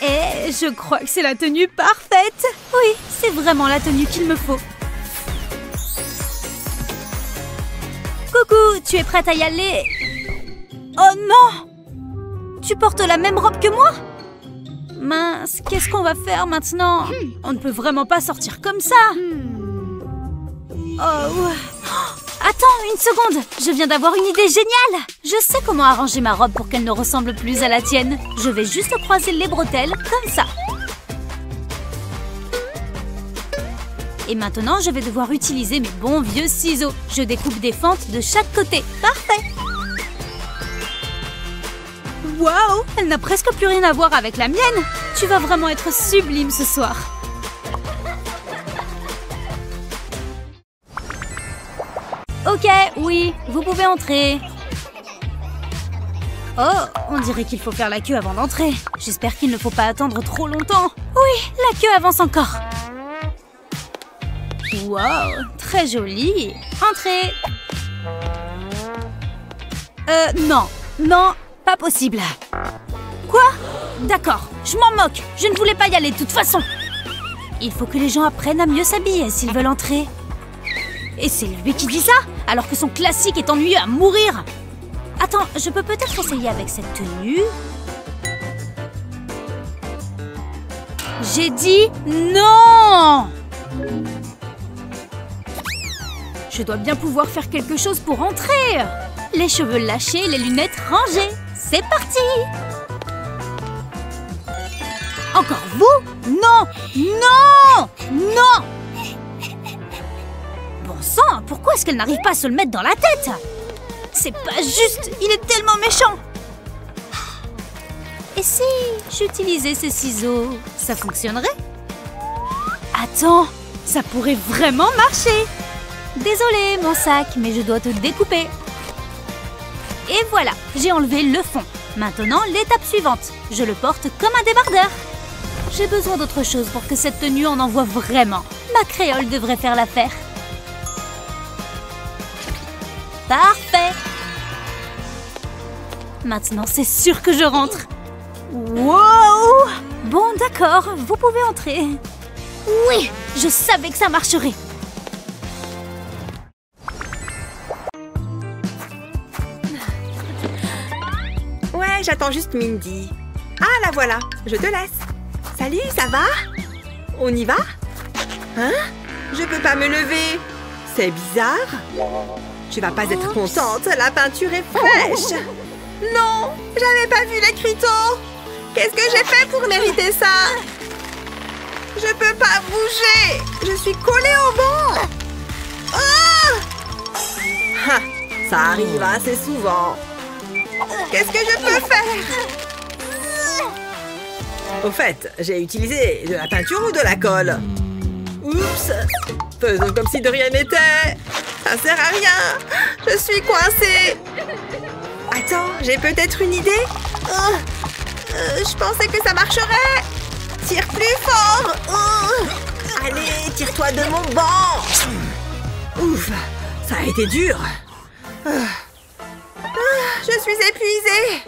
et je crois que c'est la tenue parfaite. Oui, c'est vraiment la tenue qu'il me faut. Coucou, tu es prête à y aller? Oh non! Tu portes la même robe que moi? Mince, qu'est-ce qu'on va faire maintenant? On ne peut vraiment pas sortir comme ça. Oh. Attends, une seconde. Je viens d'avoir une idée géniale. Je sais comment arranger ma robe pour qu'elle ne ressemble plus à la tienne. Je vais juste croiser les bretelles, comme ça. Et maintenant, je vais devoir utiliser mes bons vieux ciseaux. Je découpe des fentes de chaque côté. Parfait! Waouh! Elle n'a presque plus rien à voir avec la mienne. Tu vas vraiment être sublime ce soir. Ok, oui, vous pouvez entrer. Oh, on dirait qu'il faut faire la queue avant d'entrer. J'espère qu'il ne faut pas attendre trop longtemps. Oui, la queue avance encore. Wow, très joli. Entrez. Non, non, pas possible. Quoi? D'accord, je m'en moque. Je ne voulais pas y aller de toute façon. Il faut que les gens apprennent à mieux s'habiller s'ils veulent entrer. Et c'est lui qui dit ça, alors que son classique est ennuyeux à mourir. Attends, je peux peut-être essayer avec cette tenue. J'ai dit non! Je dois bien pouvoir faire quelque chose pour entrer. Les cheveux lâchés, les lunettes rangées. C'est parti! Encore vous? Non! Non! Non! Bon sang, pourquoi est-ce qu'elle n'arrive pas à se le mettre dans la tête? C'est pas juste, il est tellement méchant. Et si j'utilisais ces ciseaux, ça fonctionnerait? Attends, ça pourrait vraiment marcher! Désolée, mon sac, mais je dois te découper. Et voilà, j'ai enlevé le fond. Maintenant, l'étape suivante. Je le porte comme un débardeur. J'ai besoin d'autre chose pour que cette tenue en envoie vraiment. Ma créole devrait faire l'affaire. Parfait! Maintenant, c'est sûr que je rentre. Wow! Bon, d'accord, vous pouvez entrer. Oui, je savais que ça marcherait. Ouais, j'attends juste Mindy. Ah, la voilà, je te laisse. Salut, ça va? On y va? Hein? Je peux pas me lever. C'est bizarre. Tu vas pas être contente, la peinture est fraîche. Non, j'avais pas vu l'écriteau. Qu'est-ce que j'ai fait pour mériter ça? Je peux pas bouger. Je suis collée au banc. Ah! Ça arrive assez souvent. Qu'est-ce que je peux faire? Au fait, j'ai utilisé de la peinture ou de la colle? Oups! Faisons comme si de rien n'était. Ça sert à rien. Je suis coincée. Attends, j'ai peut-être une idée. Je pensais que ça marcherait. Tire plus fort. Allez, tire-toi de mon banc. Ouf, ça a été dur. Je suis épuisée.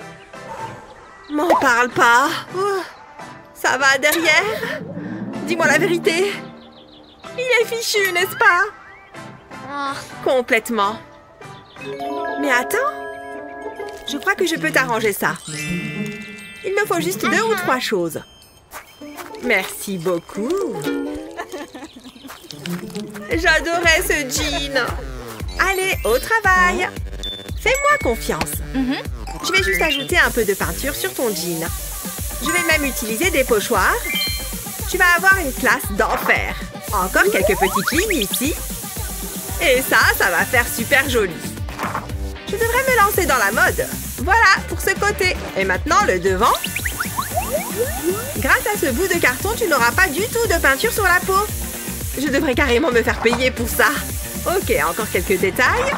M'en parle pas. Ça va derrière? Dis-moi la vérité. Il est fichu, n'est-ce pas? Complètement. Mais attends. Je crois que je peux t'arranger ça. Il me faut juste 2 ou 3 choses. Merci beaucoup. J'adorais ce jean. Allez, au travail. Fais-moi confiance. Je vais juste ajouter un peu de peinture sur ton jean. Je vais même utiliser des pochoirs. Tu vas avoir une classe d'enfer. Encore quelques petites lignes ici. Et ça va faire super joli. Je devrais me lancer dans la mode. Voilà, pour ce côté. Et maintenant, le devant. Grâce à ce bout de carton, tu n'auras pas du tout de peinture sur la peau. Je devrais carrément me faire payer pour ça. Ok, encore quelques détails.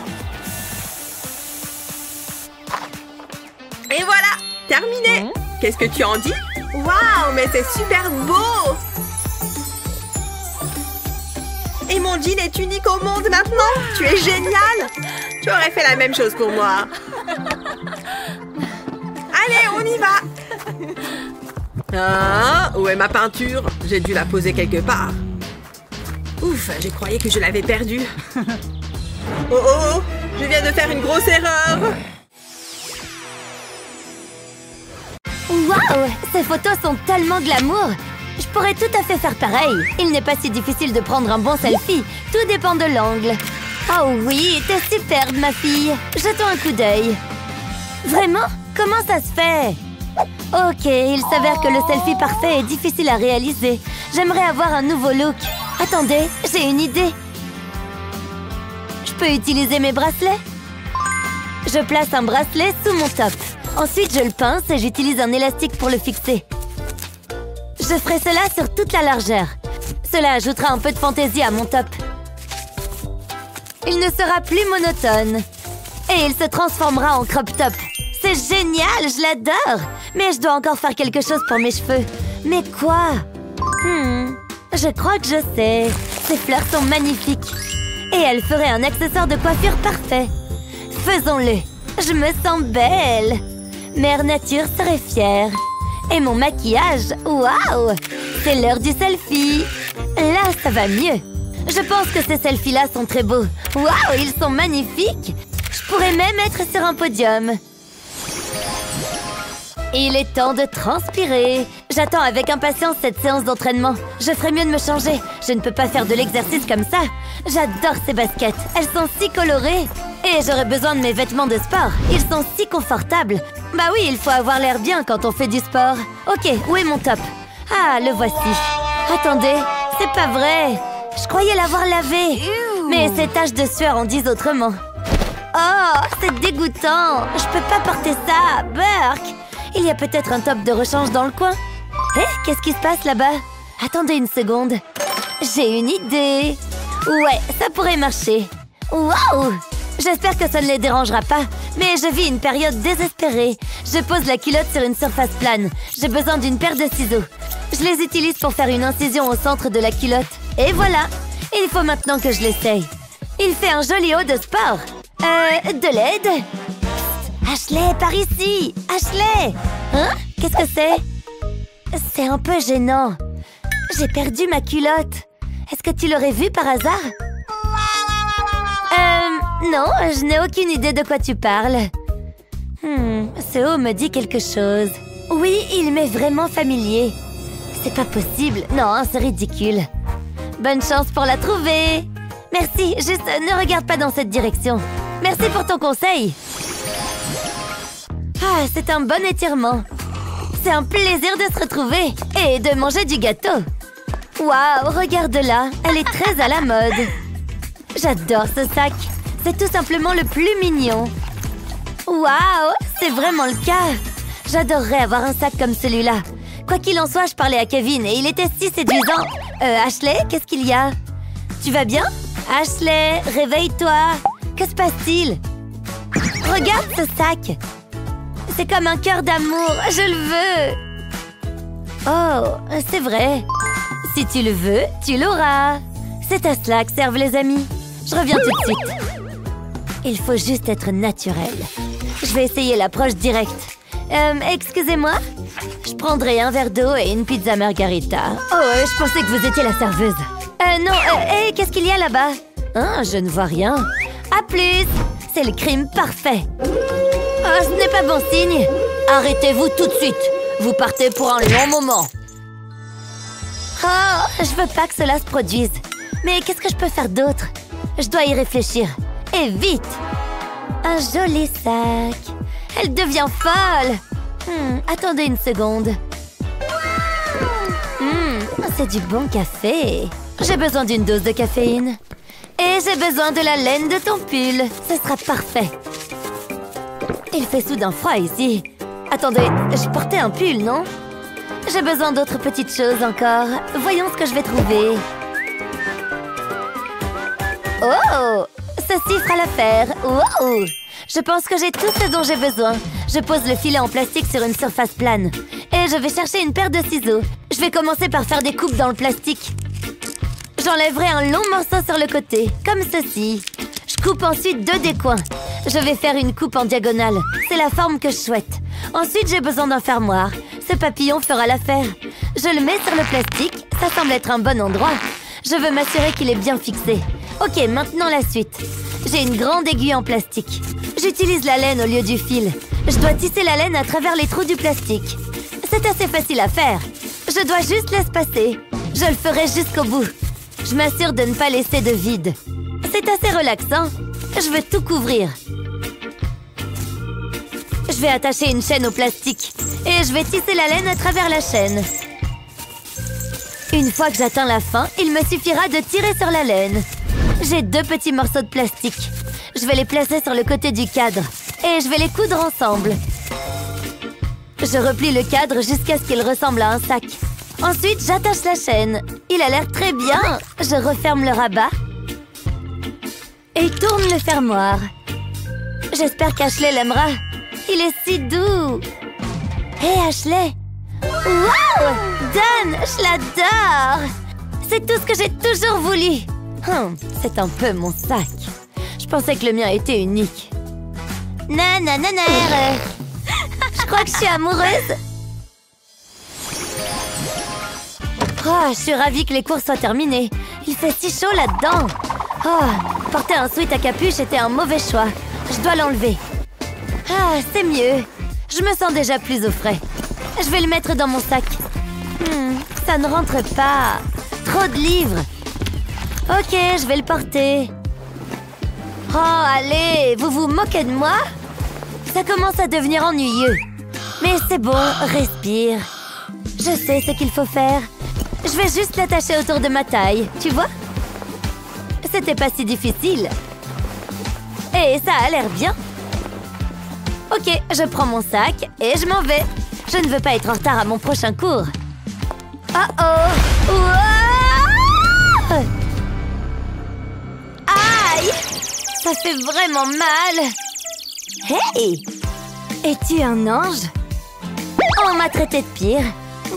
Et voilà, terminé. Qu'est-ce que tu en dis? Waouh, mais c'est super beau. Et mon jean est unique au monde maintenant. Tu es génial. Tu aurais fait la même chose pour moi. Allez, on y va. Ah, où est ma peinture? J'ai dû la poser quelque part. Ouf, j'ai croyais que je l'avais perdue. Oh oh, je viens de faire une grosse erreur. Waouh! Ces photos sont tellement glamour! Je pourrais tout à fait faire pareil. Il n'est pas si difficile de prendre un bon selfie. Tout dépend de l'angle. Oh oui, t'es superbe, ma fille. Jetons un coup d'œil. Vraiment? Comment ça se fait? Ok, il s'avère que le selfie parfait est difficile à réaliser. J'aimerais avoir un nouveau look. Attendez, j'ai une idée. Je peux utiliser mes bracelets? Je place un bracelet sous mon top. Ensuite, je le pince et j'utilise un élastique pour le fixer. Je ferai cela sur toute la largeur. Cela ajoutera un peu de fantaisie à mon top. Il ne sera plus monotone. Et il se transformera en crop top. C'est génial, je l'adore. Mais je dois encore faire quelque chose pour mes cheveux. Mais quoi? Je crois que je sais. Ces fleurs sont magnifiques. Et elles feraient un accessoire de coiffure parfait. Faisons-le. Je me sens belle. Mère Nature serait fière. Et mon maquillage, waouh! C'est l'heure du selfie. Là, ça va mieux. Je pense que ces selfies-là sont très beaux. Waouh, ils sont magnifiques. Je pourrais même être sur un podium. Il est temps de transpirer. J'attends avec impatience cette séance d'entraînement. Je ferais mieux de me changer. Je ne peux pas faire de l'exercice comme ça. J'adore ces baskets. Elles sont si colorées. Et j'aurais besoin de mes vêtements de sport. Ils sont si confortables. Bah oui, il faut avoir l'air bien quand on fait du sport. Ok, où est mon top? Ah, le voici. Attendez, c'est pas vrai. Je croyais l'avoir lavé. Mais ces taches de sueur en disent autrement. Oh, c'est dégoûtant. Je peux pas porter ça. Burk. Il y a peut-être un top de rechange dans le coin. Hé, qu'est-ce qui se passe là-bas? Attendez une seconde. J'ai une idée. Ouais, ça pourrait marcher. Waouh! J'espère que ça ne les dérangera pas. Mais je vis une période désespérée. Je pose la culotte sur une surface plane. J'ai besoin d'une paire de ciseaux. Je les utilise pour faire une incision au centre de la culotte. Et voilà! Il faut maintenant que je l'essaye. Il fait un joli haut de sport. De l'aide? Ashley, par ici! Ashley! Hein? Qu'est-ce que c'est? C'est un peu gênant. J'ai perdu ma culotte. Est-ce que tu l'aurais vue par hasard? Non, je n'ai aucune idée de quoi tu parles. Ce haut me dit quelque chose. Oui, il m'est vraiment familier. C'est pas possible. Non, c'est ridicule. Bonne chance pour la trouver. Merci, juste ne regarde pas dans cette direction. Merci pour ton conseil. Ah, c'est un bon étirement. C'est un plaisir de se retrouver et de manger du gâteau. Waouh, regarde-la, elle est très à la mode. J'adore ce sac. C'est tout simplement le plus mignon. Waouh, c'est vraiment le cas. J'adorerais avoir un sac comme celui-là. Quoi qu'il en soit, je parlais à Kevin et il était si séduisant. Ashley, qu'est-ce qu'il y a? Tu vas bien? Ashley, réveille-toi. Que se passe-t-il? Regarde ce sac. C'est comme un cœur d'amour. Je le veux. Oh, c'est vrai. Si tu le veux, tu l'auras. C'est à cela que servent les amis. Je reviens tout de suite. Il faut juste être naturel. Je vais essayer l'approche directe. Excusez-moi? Je prendrai un verre d'eau et une pizza margarita. Oh, je pensais que vous étiez la serveuse. Non, hé, qu'est-ce qu'il y a là-bas? Hein, je ne vois rien. À plus! C'est le crime parfait. Oh, ce n'est pas bon signe. Arrêtez-vous tout de suite. Vous partez pour un long moment. Oh, je veux pas que cela se produise. Mais qu'est-ce que je peux faire d'autre? Je dois y réfléchir. Et vite! Un joli sac. Elle devient folle. Attendez une seconde. C'est du bon café. J'ai besoin d'une dose de caféine. Et j'ai besoin de la laine de ton pull. Ce sera parfait. Il fait soudain froid ici. Attendez, je portais un pull, non? J'ai besoin d'autres petites choses encore. Voyons ce que je vais trouver. Oh! Ceci fera l'affaire. Wow! Je pense que j'ai tout ce dont j'ai besoin. Je pose le filet en plastique sur une surface plane. Et je vais chercher une paire de ciseaux. Je vais commencer par faire des coupes dans le plastique. J'enlèverai un long morceau sur le côté, comme ceci. Je coupe ensuite deux des coins. Je vais faire une coupe en diagonale. C'est la forme que je souhaite. Ensuite, j'ai besoin d'un fermoir. Ce papillon fera l'affaire. Je le mets sur le plastique. Ça semble être un bon endroit. Je veux m'assurer qu'il est bien fixé. Ok, maintenant la suite. J'ai une grande aiguille en plastique. J'utilise la laine au lieu du fil. Je dois tisser la laine à travers les trous du plastique. C'est assez facile à faire. Je dois juste l'espacer. Je le ferai jusqu'au bout. Je m'assure de ne pas laisser de vide. C'est assez relaxant. Je veux tout couvrir. Je vais attacher une chaîne au plastique. Et je vais tisser la laine à travers la chaîne. Une fois que j'atteins la fin, il me suffira de tirer sur la laine. J'ai deux petits morceaux de plastique. Je vais les placer sur le côté du cadre. Et je vais les coudre ensemble. Je replie le cadre jusqu'à ce qu'il ressemble à un sac. Ensuite, j'attache la chaîne. Il a l'air très bien. Je referme le rabat. Et tourne le fermoir. J'espère qu'Ashley l'aimera. Il est si doux. Hé, Ashley! Wow! Dan, je l'adore! C'est tout ce que j'ai toujours voulu. C'est un peu mon sac. Je pensais que le mien était unique. Nanana. Je crois que je suis amoureuse. Oh, je suis ravie que les cours soient terminés. Il fait si chaud là-dedans. Oh, porter un sweat à capuche était un mauvais choix. Je dois l'enlever. Ah, c'est mieux. Je me sens déjà plus au frais. Je vais le mettre dans mon sac. Ça ne rentre pas. Trop de livres. Ok, je vais le porter. Oh, allez, vous vous moquez de moi? Ça commence à devenir ennuyeux. Mais c'est bon, respire. Je sais ce qu'il faut faire. Je vais juste l'attacher autour de ma taille, tu vois? C'était pas si difficile. Et ça a l'air bien. Ok, je prends mon sac et je m'en vais. Je ne veux pas être en retard à mon prochain cours. Oh! Ouah! Aïe! Ça fait vraiment mal. Hey! Es-tu un ange? On m'a traité de pire.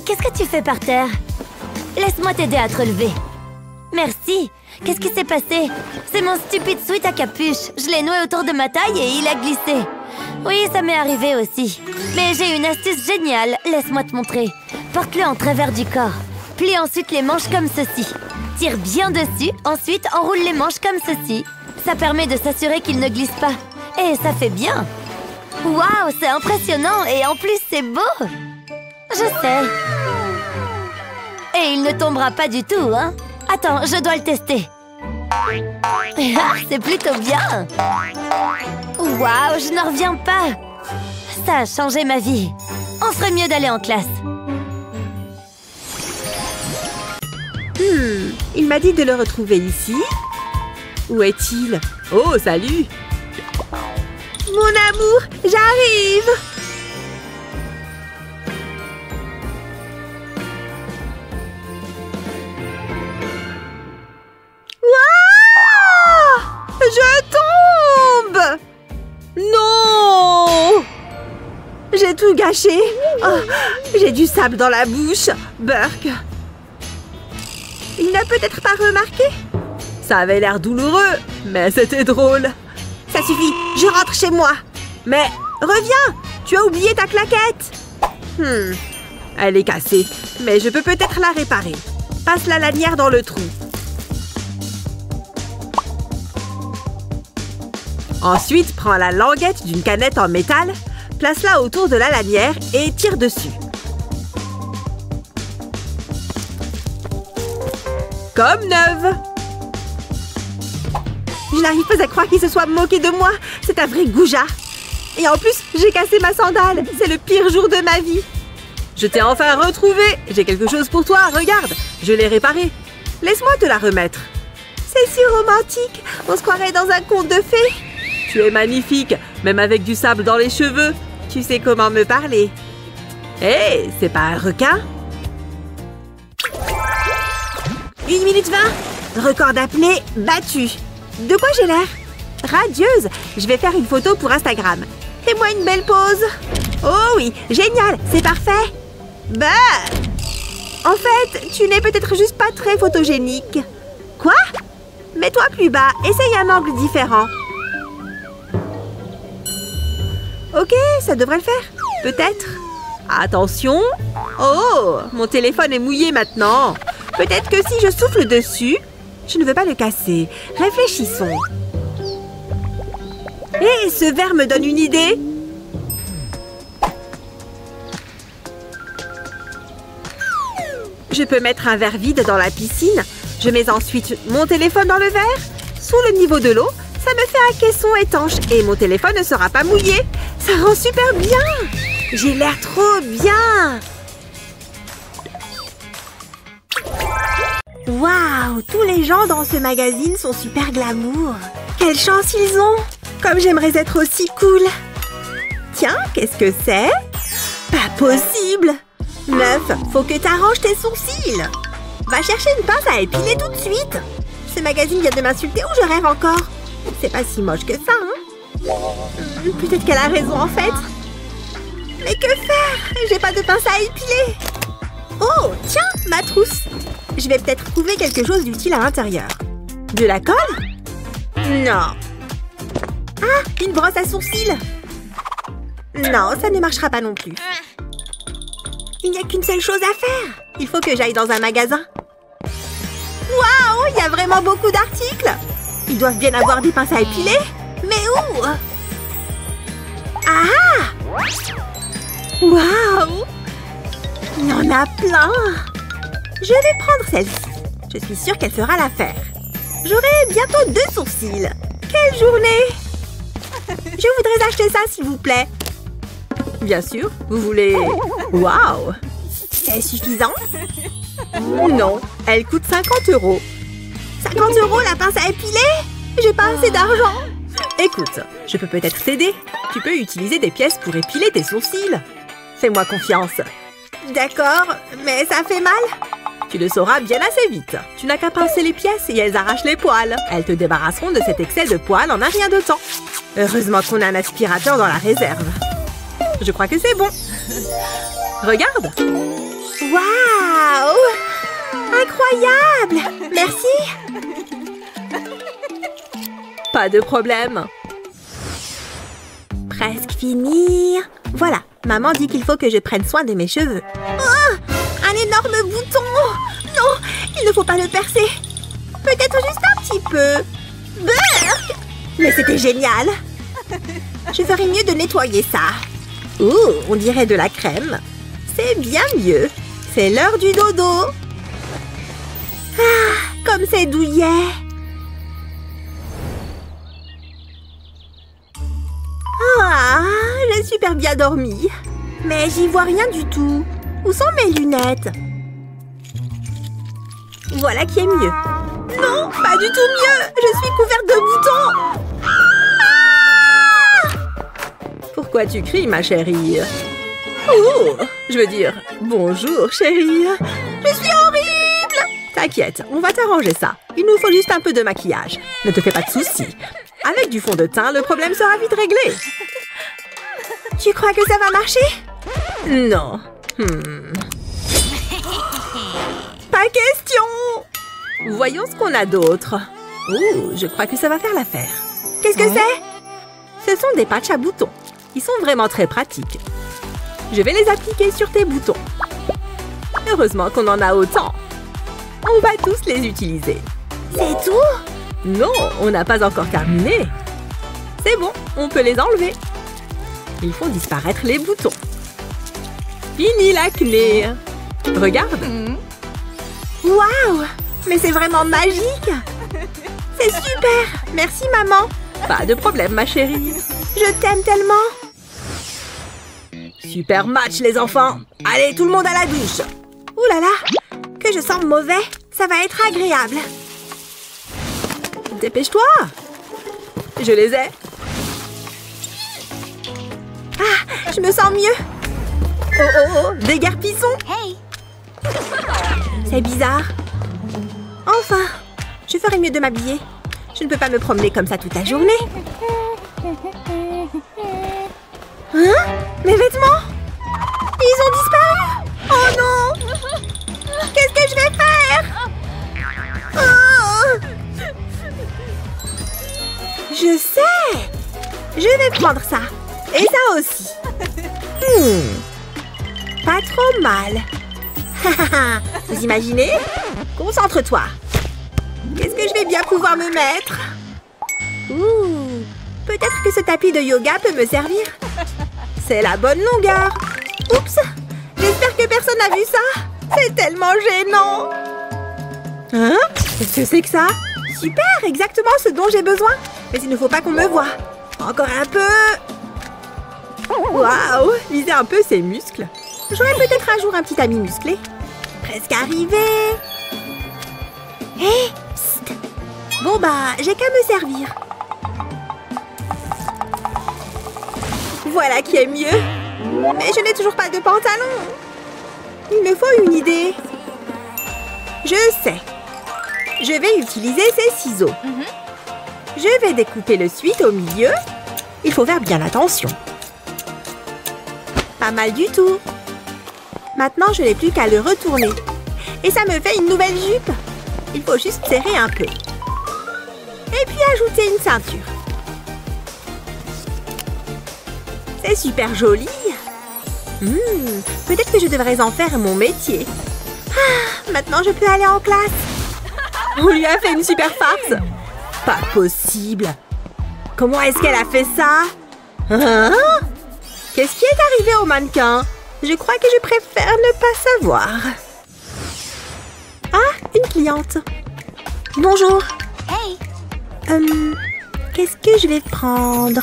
Qu'est-ce que tu fais par terre? Laisse-moi t'aider à te relever. Merci. Qu'est-ce qui s'est passé? C'est mon stupide sweat à capuche. Je l'ai noué autour de ma taille et il a glissé. Oui, ça m'est arrivé aussi. Mais j'ai une astuce géniale. Laisse-moi te montrer. Porte-le en travers du corps. Plie ensuite les manches comme ceci. Tire bien dessus. Ensuite, enroule les manches comme ceci. Ça permet de s'assurer qu'il ne glisse pas. Et ça fait bien. Waouh, c'est impressionnant. Et en plus, c'est beau. Je sais. Et il ne tombera pas du tout, hein? Attends, je dois le tester. Ah, c'est plutôt bien. Waouh, je n'en reviens pas. Ça a changé ma vie. On ferait mieux d'aller en classe. Il m'a dit de le retrouver ici. Où est-il? Oh, salut! Mon amour, j'arrive! Wouah! Je tombe! Non! J'ai tout gâché. Oh, j'ai du sable dans la bouche. Burk. Il n'a peut-être pas remarqué? Ça avait l'air douloureux, mais c'était drôle. Ça suffit, je rentre chez moi. Mais reviens, tu as oublié ta claquette. Elle est cassée, mais je peux peut-être la réparer. Passe la lanière dans le trou. Ensuite, prends la languette d'une canette en métal, place-la autour de la lanière et tire dessus. Comme neuve. Je n'arrive pas à croire qu'il se soit moqué de moi. C'est un vrai goujat. Et en plus, j'ai cassé ma sandale. C'est le pire jour de ma vie. Je t'ai enfin retrouvé. J'ai quelque chose pour toi. Regarde, je l'ai réparée. Laisse-moi te la remettre. C'est si romantique. On se croirait dans un conte de fées. Tu es magnifique, même avec du sable dans les cheveux. Tu sais comment me parler. Hé, c'est pas un requin? 1 minute 20. Record d'apnée battu. De quoi j'ai l'air? Radieuse. Je vais faire une photo pour Instagram. Fais-moi une belle pause. Oh oui, génial, c'est parfait. Bah, en fait, tu n'es peut-être juste pas très photogénique. Quoi? Mets-toi plus bas, essaye un angle différent. Ok, ça devrait le faire. Peut-être. Attention. Oh, mon téléphone est mouillé maintenant. Peut-être que si je souffle dessus, je ne veux pas le casser. Réfléchissons. Hé, ce verre me donne une idée. Je peux mettre un verre vide dans la piscine. Je mets ensuite mon téléphone dans le verre. Sous le niveau de l'eau, ça me fait un caisson étanche et mon téléphone ne sera pas mouillé. Ça rend super bien. J'ai l'air trop bien. Waouh, tous les gens dans ce magazine sont super glamour. Quelle chance ils ont. Comme j'aimerais être aussi cool. Tiens, qu'est-ce que c'est? Pas possible. Meuf, faut que t'arranges tes sourcils. Va chercher une pince à épiler tout de suite. Ce magazine vient de m'insulter ou je rêve encore? C'est pas si moche que ça, hein? Peut-être qu'elle a raison en fait. Mais que faire? J'ai pas de pince à épiler. Oh, tiens, ma trousse. Je vais peut-être trouver quelque chose d'utile à l'intérieur. De la colle? Non. Ah, une brosse à sourcils. Non, ça ne marchera pas non plus. Il n'y a qu'une seule chose à faire. Il faut que j'aille dans un magasin. Waouh, il y a vraiment beaucoup d'articles. Ils doivent bien avoir des pinces à épiler. Mais où? Ah! Waouh! Il y en a plein. Je vais prendre celle-ci. Je suis sûre qu'elle fera l'affaire. J'aurai bientôt 2 sourcils. Quelle journée! Je voudrais acheter ça, s'il vous plaît. Bien sûr, vous voulez... Waouh! C'est suffisant? Non, elle coûte 50 €. 50 € la pince à épiler? J'ai pas assez d'argent. Écoute, je peux peut-être t'aider. Tu peux utiliser des pièces pour épiler tes sourcils. Fais-moi confiance. D'accord, mais ça fait mal? Tu le sauras bien assez vite. Tu n'as qu'à pincer les pièces et elles arrachent les poils. Elles te débarrasseront de cet excès de poils en un rien de temps. Heureusement qu'on a un aspirateur dans la réserve. Je crois que c'est bon. Regarde. Waouh! Incroyable! Merci! Pas de problème. Presque fini. Voilà, maman dit qu'il faut que je prenne soin de mes cheveux. Oh! Un énorme bouton! Non, il ne faut pas le percer. Peut-être juste un petit peu. Burk! Mais c'était génial. Je ferais mieux de nettoyer ça. Ouh, on dirait de la crème. C'est bien mieux. C'est l'heure du dodo. Ah, comme c'est douillet. Ah, j'ai super bien dormi. Mais j'y vois rien du tout. Où sont mes lunettes? Voilà qui est mieux. Non, pas du tout mieux. Je suis couverte de boutons. Ah! Pourquoi tu cries, ma chérie? Oh, je veux dire, bonjour, chérie. Je suis horrible. T'inquiète, on va t'arranger ça. Il nous faut juste un peu de maquillage. Ne te fais pas de soucis. Avec du fond de teint, le problème sera vite réglé. Tu crois que ça va marcher? Non. Pas question. Voyons ce qu'on a d'autre. Ouh, je crois que ça va faire l'affaire. Qu'est-ce que c'est? Ce sont des patchs à boutons. Ils sont vraiment très pratiques. Je vais les appliquer sur tes boutons. Heureusement qu'on en a autant. On va tous les utiliser. C'est tout? Non, on n'a pas encore terminé. C'est bon, on peut les enlever. Ils font disparaître les boutons. Fini l'acné. Regarde. Waouh! Mais c'est vraiment magique! C'est super! Merci, maman! Pas de problème, ma chérie. Je t'aime tellement! Super match, les enfants! Allez, tout le monde à la douche! Ouh là là! Que je sens mauvais! Ça va être agréable! Dépêche-toi! Je les ai! Ah! Je me sens mieux! Oh oh oh! Des garpissons! Hey! C'est bizarre. Enfin, je ferais mieux de m'habiller. Je ne peux pas me promener comme ça toute la journée. Hein? Mes vêtements? Ils ont disparu? Oh non! Qu'est-ce que je vais faire? Oh! Je sais! Je vais prendre ça. Et ça aussi. Pas trop mal. Vous imaginez? Concentre-toi. Qu'est-ce que je vais bien pouvoir me mettre? Ouh, peut-être que ce tapis de yoga peut me servir. C'est la bonne longueur. Oups, j'espère que personne n'a vu ça. C'est tellement gênant. Hein? Qu'est-ce que c'est que ça? Super, exactement ce dont j'ai besoin. Mais il ne faut pas qu'on me voie. Encore un peu. Waouh, lisez un peu ses muscles. J'aurai peut-être un jour un petit ami musclé. Presque arrivé. Hé, psst. Bon bah, j'ai qu'à me servir. Voilà qui est mieux. Mais je n'ai toujours pas de pantalon. Il me faut une idée. Je sais. Je vais utiliser ces ciseaux. Je vais découper le suite au milieu. Il faut faire bien attention. Pas mal du tout. Maintenant, je n'ai plus qu'à le retourner. Et ça me fait une nouvelle jupe. Il faut juste serrer un peu. Et puis ajouter une ceinture. C'est super joli. Peut-être que je devrais en faire mon métier. Ah, maintenant, je peux aller en classe. On lui a fait une super farce. Pas possible. Comment est-ce qu'elle a fait ça? Hein? Qu'est-ce qui est arrivé au mannequin? Je crois que je préfère ne pas savoir. Ah, une cliente. Bonjour. Hey! Qu'est-ce que je vais prendre?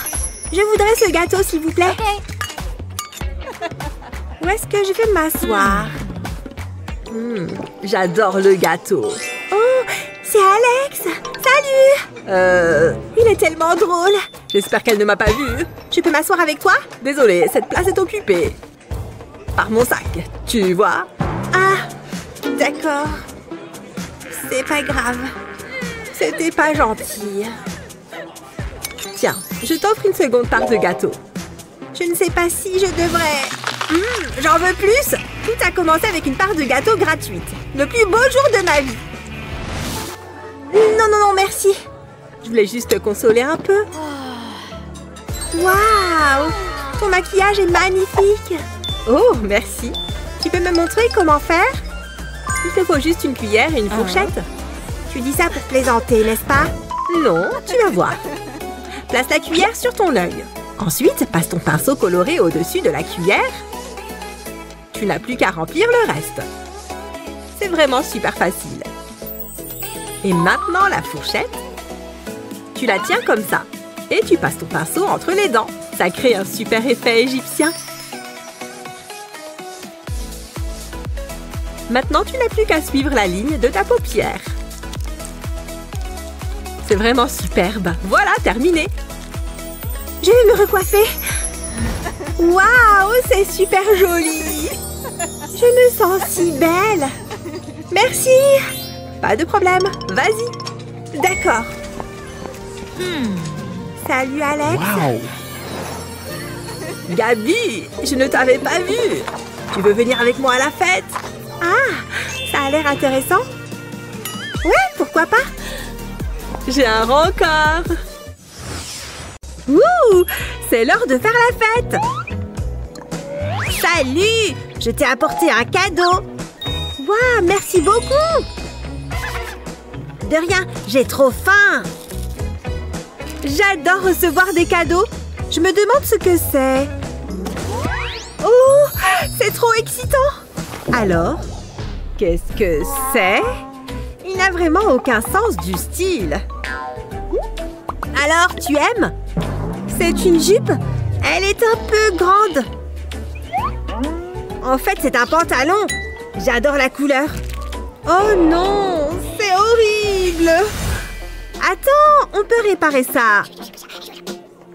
Je voudrais ce gâteau, s'il vous plaît. Ok. Où est-ce que je vais m'asseoir? J'adore le gâteau. Oh, c'est Alex. Salut. Il est tellement drôle. J'espère qu'elle ne m'a pas vue. Je peux m'asseoir avec toi? Désolée, cette place est occupée. par mon sac, tu vois. Ah, d'accord. C'est pas grave. C'était pas gentil. Tiens, je t'offre une seconde part de gâteau. Je ne sais pas si je devrais... j'en veux plus. Tout a commencé avec une part de gâteau gratuite. Le plus beau jour de ma vie. Non, non, non, merci. Je voulais juste te consoler un peu. Waouh! Ton maquillage est magnifique. Oh, merci. Tu peux me montrer comment faire? Il te faut juste une cuillère et une fourchette. Tu dis ça pour plaisanter, n'est-ce pas? Non, tu vas voir. Place la cuillère sur ton œil. Ensuite, passe ton pinceau coloré au-dessus de la cuillère. Tu n'as plus qu'à remplir le reste. C'est vraiment super facile. Et maintenant, la fourchette. Tu la tiens comme ça. Et tu passes ton pinceau entre les dents. Ça crée un super effet égyptien. Maintenant, tu n'as plus qu'à suivre la ligne de ta paupière. C'est vraiment superbe. Voilà, terminé. Je vais me recoiffer. Waouh, c'est super joli. Je me sens si belle. Merci. Pas de problème. Vas-y. D'accord. Salut, Alex. Wow. Gabi, je ne t'avais pas vue. Tu veux venir avec moi à la fête? Ah, ça a l'air intéressant. Ouais, pourquoi pas? J'ai un record. Wouh, c'est l'heure de faire la fête. Salut, je t'ai apporté un cadeau. Waouh, merci beaucoup. De rien, j'ai trop faim. J'adore recevoir des cadeaux. Je me demande ce que c'est. Oh, c'est trop excitant. Alors, qu'est-ce que c'est? Il n'a vraiment aucun sens du style. Alors, tu aimes? C'est une jupe? Elle est un peu grande. En fait, c'est un pantalon. J'adore la couleur. Oh non, c'est horrible. Attends, on peut réparer ça.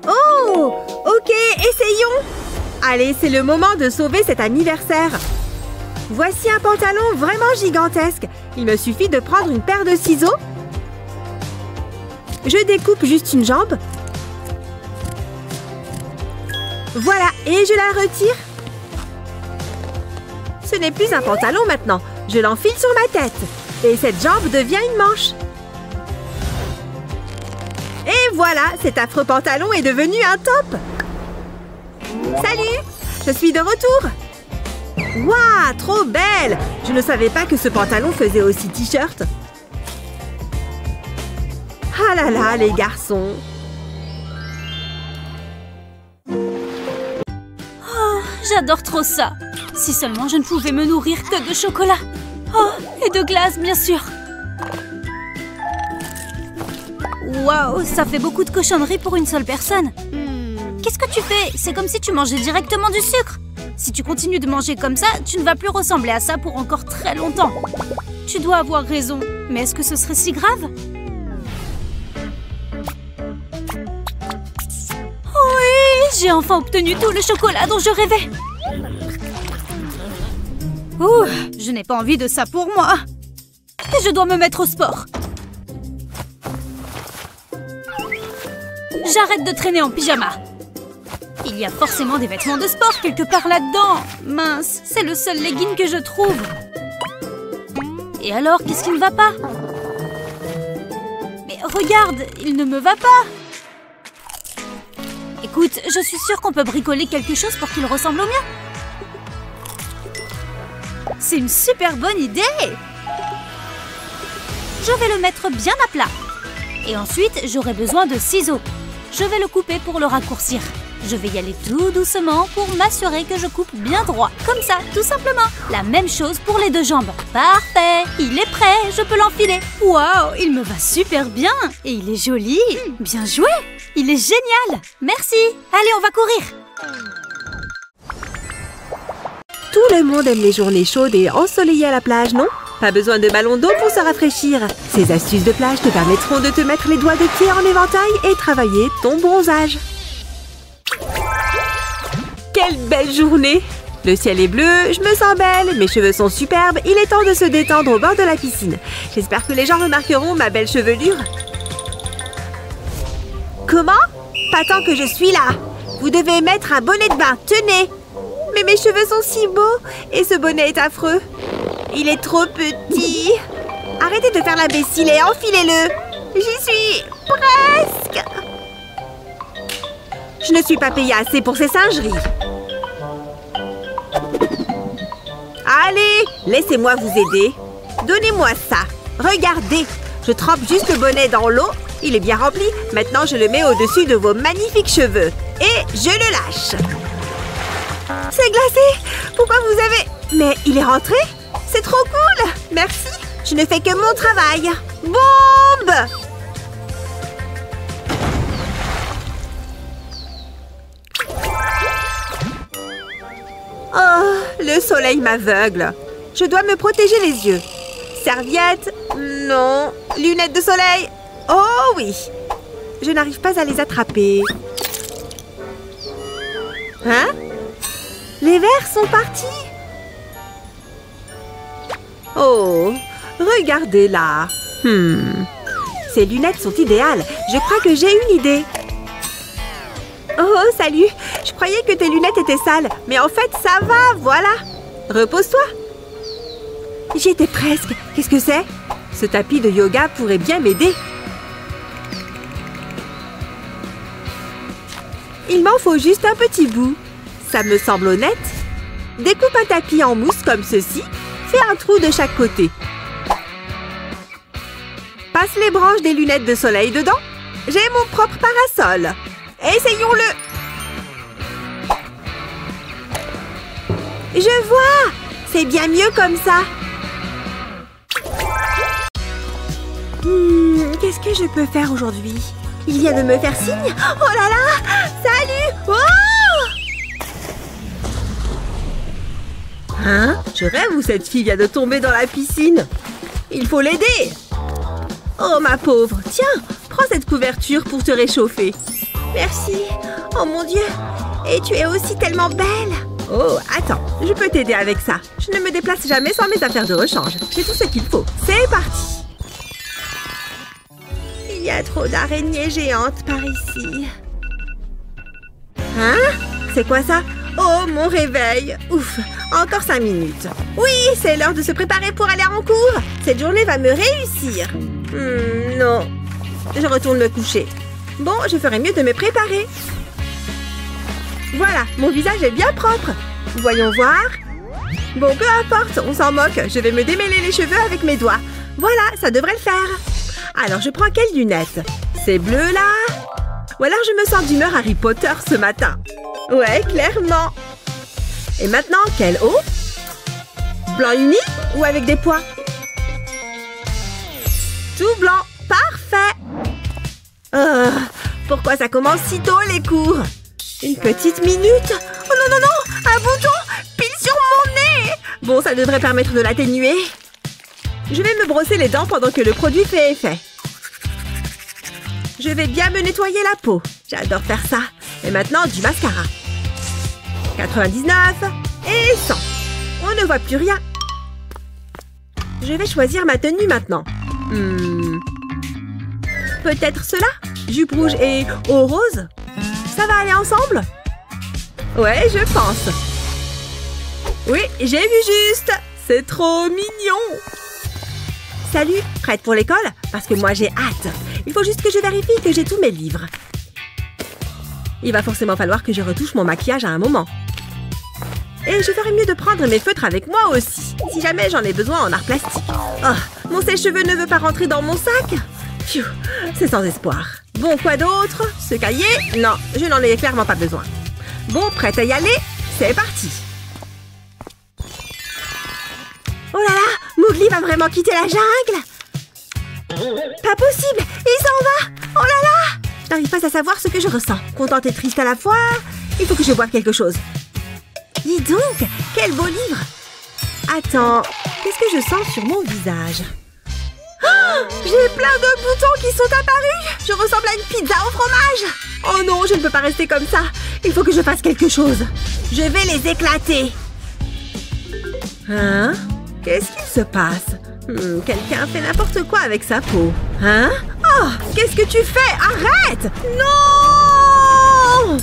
Oh, ok, essayons. Allez, c'est le moment de sauver cet anniversaire. Voici un pantalon vraiment gigantesque. Il me suffit de prendre une paire de ciseaux. Je découpe juste une jambe. Voilà, et je la retire. Ce n'est plus un pantalon maintenant. Je l'enfile sur ma tête. Et cette jambe devient une manche. Et voilà, cet affreux pantalon est devenu un top. Salut, je suis de retour. Waouh, trop belle. Je ne savais pas que ce pantalon faisait aussi t-shirt. Ah là là, les garçons. Oh, j'adore trop ça. Si seulement je ne pouvais me nourrir que de chocolat. Oh, et de glace, bien sûr. Waouh, ça fait beaucoup de cochonneries pour une seule personne. Qu'est-ce que tu fais? C'est comme si tu mangeais directement du sucre. Si tu continues de manger comme ça, tu ne vas plus ressembler à ça pour encore très longtemps. Tu dois avoir raison. Mais est-ce que ce serait si grave? Oui, j'ai enfin obtenu tout le chocolat dont je rêvais. Ouh, je n'ai pas envie de ça pour moi. Et je dois me mettre au sport. J'arrête de traîner en pyjama. Il y a forcément des vêtements de sport quelque part là-dedans. Mince, c'est le seul legging que je trouve. Et alors, qu'est-ce qui ne va pas? Mais regarde, il ne me va pas. Écoute, je suis sûre qu'on peut bricoler quelque chose pour qu'il ressemble au mien. C'est une super bonne idée. Je vais le mettre bien à plat. Et ensuite, j'aurai besoin de ciseaux. Je vais le couper pour le raccourcir. Je vais y aller tout doucement pour m'assurer que je coupe bien droit. Comme ça, tout simplement. La même chose pour les deux jambes. Parfait, il est prêt, je peux l'enfiler. Waouh, il me va super bien. Et il est joli. Bien joué, il est génial. Merci, allez, on va courir. Tout le monde aime les journées chaudes et ensoleillées à la plage, non? Pas besoin de ballon d'eau pour se rafraîchir. Ces astuces de plage te permettront de te mettre les doigts de pied en éventail et travailler ton bronzage. Quelle belle journée! Le ciel est bleu, je me sens belle, mes cheveux sont superbes, il est temps de se détendre au bord de la piscine. J'espère que les gens remarqueront ma belle chevelure. Comment? Pas tant que je suis là. Vous devez mettre un bonnet de bain, tenez. Mais mes cheveux sont si beaux et ce bonnet est affreux. Il est trop petit. Arrêtez de faire l'imbécile et enfilez-le. J'y suis presque. Je ne suis pas payée assez pour ces singeries. Allez, laissez-moi vous aider. Donnez-moi ça. Regardez, je trempe juste le bonnet dans l'eau. Il est bien rempli. Maintenant, je le mets au-dessus de vos magnifiques cheveux. Et je le lâche. C'est glacé. Pourquoi vous avez... Mais il est rentré? C'est trop cool. Merci. Je ne fais que mon travail. Bombe! Oh, le soleil m'aveugle. Je dois me protéger les yeux. Serviette? Non. Lunettes de soleil? Oh oui. Je n'arrive pas à les attraper. Hein? Les verres sont partis? Oh, regardez là. Ces lunettes sont idéales. Je crois que j'ai une idée. Oh, salut. Je croyais que tes lunettes étaient sales. Mais en fait, ça va, voilà. Repose-toi. J'y étais presque. Qu'est-ce que c'est? Ce tapis de yoga pourrait bien m'aider. Il m'en faut juste un petit bout. Ça me semble honnête. Découpe un tapis en mousse comme ceci. Fais un trou de chaque côté. Passe les branches des lunettes de soleil dedans. J'ai mon propre parasol. Essayons-le. Je vois. C'est bien mieux comme ça. Qu'est-ce que je peux faire aujourd'hui? Il vient de me faire signe. Oh là là. Salut. Oh! Hein? Je rêve où cette fille vient de tomber dans la piscine. Il faut l'aider. Oh, ma pauvre. Tiens, prends cette couverture pour te réchauffer. Merci. Oh, mon Dieu. Et tu es aussi tellement belle. Oh, attends. Je peux t'aider avec ça. Je ne me déplace jamais sans mes affaires de rechange. J'ai tout ce qu'il faut. C'est parti. Il y a trop d'araignées géantes par ici. Hein? C'est quoi ça? Oh, mon réveil. Ouf. Encore 5 minutes. Oui, c'est l'heure de se préparer pour aller en cours. Cette journée va me réussir. Non. Je retourne me coucher. Bon, je ferais mieux de me préparer. Voilà, mon visage est bien propre. Voyons voir. Bon, peu importe, on s'en moque. Je vais me démêler les cheveux avec mes doigts. Voilà, ça devrait le faire. Alors, je prends quelles lunettes? C'est bleu, là? Ou alors je me sens d'humeur Harry Potter ce matin. Ouais, clairement. Et maintenant, quelle eau? Blanc uni ou avec des pois? Tout blanc. Parfait. Pourquoi ça commence si tôt, les cours? Une petite minute. Oh non, non, non. Un bouton pile sur mon nez. Bon, ça devrait permettre de l'atténuer. Je vais me brosser les dents pendant que le produit fait effet. Je vais bien me nettoyer la peau. J'adore faire ça. Et maintenant, du mascara. 99 et 100. On ne voit plus rien. Je vais choisir ma tenue maintenant. Peut-être cela? Jupe rouge et eau rose? Ça va aller ensemble? Ouais, je pense. Oui, j'ai vu juste. C'est trop mignon. Salut, prête pour l'école? Parce que moi, j'ai hâte. Il faut juste que je vérifie que j'ai tous mes livres. Il va forcément falloir que je retouche mon maquillage à un moment. Et je ferais mieux de prendre mes feutres avec moi aussi, si jamais j'en ai besoin en art plastique. Oh, mon sèche-cheveux ne veut pas rentrer dans mon sac? Pfiou, c'est sans espoir. Bon, quoi d'autre? Ce cahier? Non, je n'en ai clairement pas besoin. Bon, prête à y aller? C'est parti. Oh là là, Mowgli va vraiment quitter la jungle? Pas possible, il s'en va. Oh là là. Je n'arrive pas à savoir ce que je ressens. Contente et triste à la fois. Il faut que je boive quelque chose. Dis donc, quel beau livre. Attends, qu'est-ce que je sens sur mon visage? Oh, j'ai plein de boutons qui sont apparus. Je ressemble à une pizza au fromage. Oh non, je ne peux pas rester comme ça. Il faut que je fasse quelque chose. Je vais les éclater. Hein? Qu'est-ce qu'il se passe? Quelqu'un fait n'importe quoi avec sa peau. Hein? Oh! Qu'est-ce que tu fais? Arrête! Non!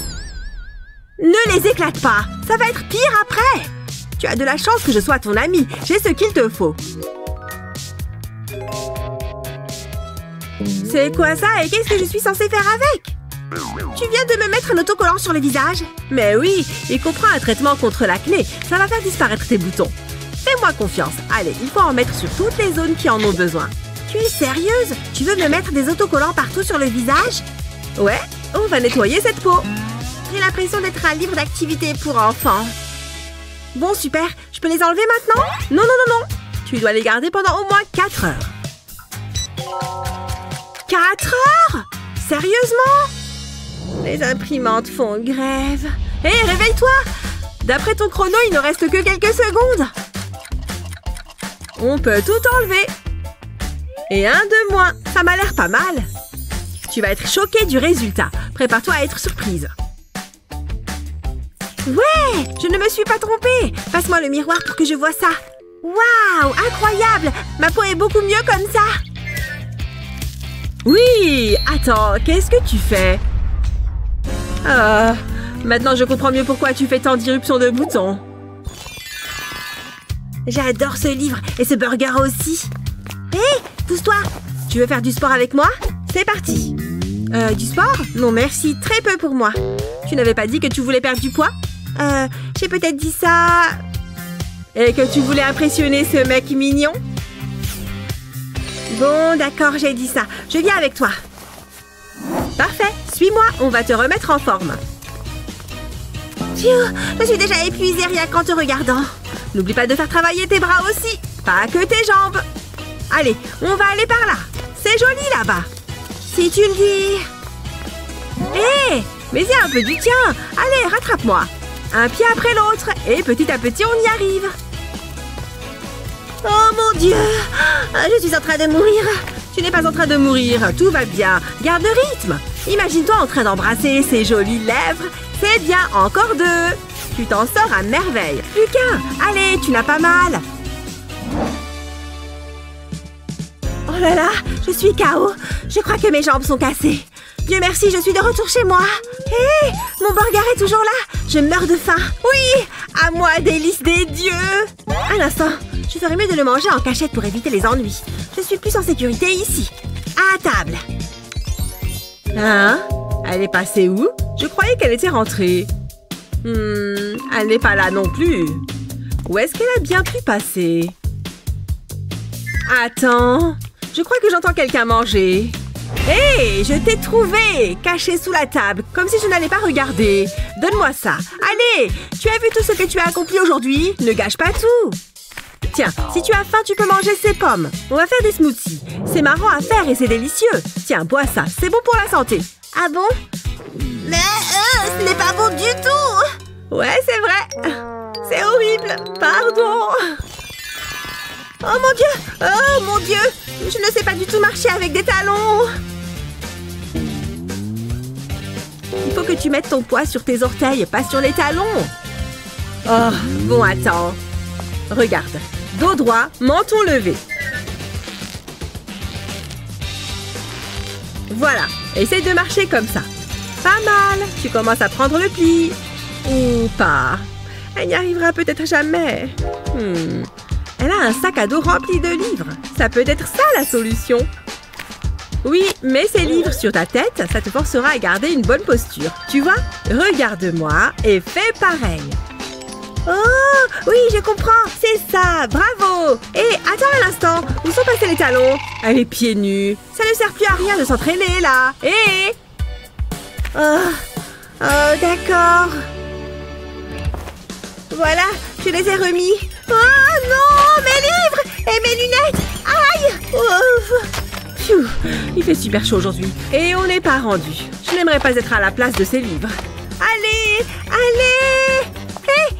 Ne les éclate pas! Ça va être pire après! Tu as de la chance que je sois ton ami. J'ai ce qu'il te faut. C'est quoi ça? Et qu'est-ce que je suis censée faire avec? Tu viens de me mettre un autocollant sur le visage? Mais oui, il comprend un traitement contre l'acné. Ça va faire disparaître tes boutons. Fais-moi confiance. Allez, il faut en mettre sur toutes les zones qui en ont besoin. Tu es sérieuse? Tu veux me mettre des autocollants partout sur le visage? Ouais, on va nettoyer cette peau. J'ai l'impression d'être un livre d'activités pour enfants. Bon, super. Je peux les enlever maintenant? Non, non, non, non. Tu dois les garder pendant au moins 4 heures. 4 heures? Sérieusement? Les imprimantes font grève. Hé, réveille-toi! D'après ton chrono, il ne reste que quelques secondes. On peut tout enlever. Et un de moins. Ça m'a l'air pas mal. Tu vas être choquée du résultat. Prépare-toi à être surprise. Ouais! Je ne me suis pas trompée. Passe-moi le miroir pour que je vois ça. Waouh! Incroyable! Ma peau est beaucoup mieux comme ça. Oui! Attends, qu'est-ce que tu fais? Maintenant je comprends mieux pourquoi tu fais tant d'irruptions de boutons. J'adore ce livre et ce burger aussi. Hé! Pousse-toi! Tu veux faire du sport avec moi? C'est parti! Du sport? Non merci, très peu pour moi. Tu n'avais pas dit que tu voulais perdre du poids? J'ai peut-être dit ça... Et que tu voulais impressionner ce mec mignon? Bon, d'accord, j'ai dit ça. Je viens avec toi. Parfait, suis-moi, on va te remettre en forme. Pfiou, je suis déjà épuisée rien qu'en te regardant. N'oublie pas de faire travailler tes bras aussi, pas que tes jambes. Allez, on va aller par là. C'est joli là-bas. Si tu le dis. Hé, mais il y a un peu du tien. Allez, rattrape-moi. Un pied après l'autre, et petit à petit, on y arrive. Oh mon Dieu! Je suis en train de mourir. Tu n'es pas en train de mourir, tout va bien. Garde le rythme. Imagine-toi en train d'embrasser ses jolies lèvres. C'est bien, encore 2. Tu t'en sors à merveille. Plus qu'un. Allez, tu n'as pas mal. Oh là là, je suis KO. Je crois que mes jambes sont cassées. Dieu merci, je suis de retour chez moi. Hé, mon burger est toujours là. Je meurs de faim. Oui, à moi, délice des dieux. Un instant, je ferais mieux de le manger en cachette pour éviter les ennuis. Je suis plus en sécurité ici. À table. Hein? Elle est passée où? Je croyais qu'elle était rentrée. Elle n'est pas là non plus. Où est-ce qu'elle a bien pu passer? Attends, je crois que j'entends quelqu'un manger. Hé, je t'ai trouvé, caché sous la table, comme si je n'allais pas regarder. Donne-moi ça. Allez, tu as vu tout ce que tu as accompli aujourd'hui? Ne gâche pas tout. Tiens, si tu as faim, tu peux manger ces pommes. On va faire des smoothies. C'est marrant à faire et c'est délicieux. Tiens, bois ça, c'est bon pour la santé. Ah bon? Mais ce n'est pas bon du tout. Ouais, c'est vrai. C'est horrible. Pardon. Oh mon Dieu! Oh mon Dieu! Je ne sais pas du tout marcher avec des talons! Il faut que tu mettes ton poids sur tes orteils, pas sur les talons! Oh, bon, attends. Regarde. Dos droit, menton levé. Voilà. Essaye de marcher comme ça. Pas mal. Tu commences à prendre le pli. Ou pas. Elle n'y arrivera peut-être jamais. Elle a un sac à dos rempli de livres. Ça peut être ça la solution. Oui, mets ces livres sur ta tête, ça te forcera à garder une bonne posture. Tu vois? Regarde-moi et fais pareil. Oh, oui, je comprends. C'est ça, bravo. Et attends un instant, où sont passés les talons? Elle est pieds nus. Ça ne sert plus à rien de s'entraîner là. Et d'accord. Voilà, je les ai remis. Oh non, mes livres et mes lunettes. Aïe. Pfiou, il fait super chaud aujourd'hui. Et on n'est pas rendu. Je n'aimerais pas être à la place de ces livres. Allez, allez.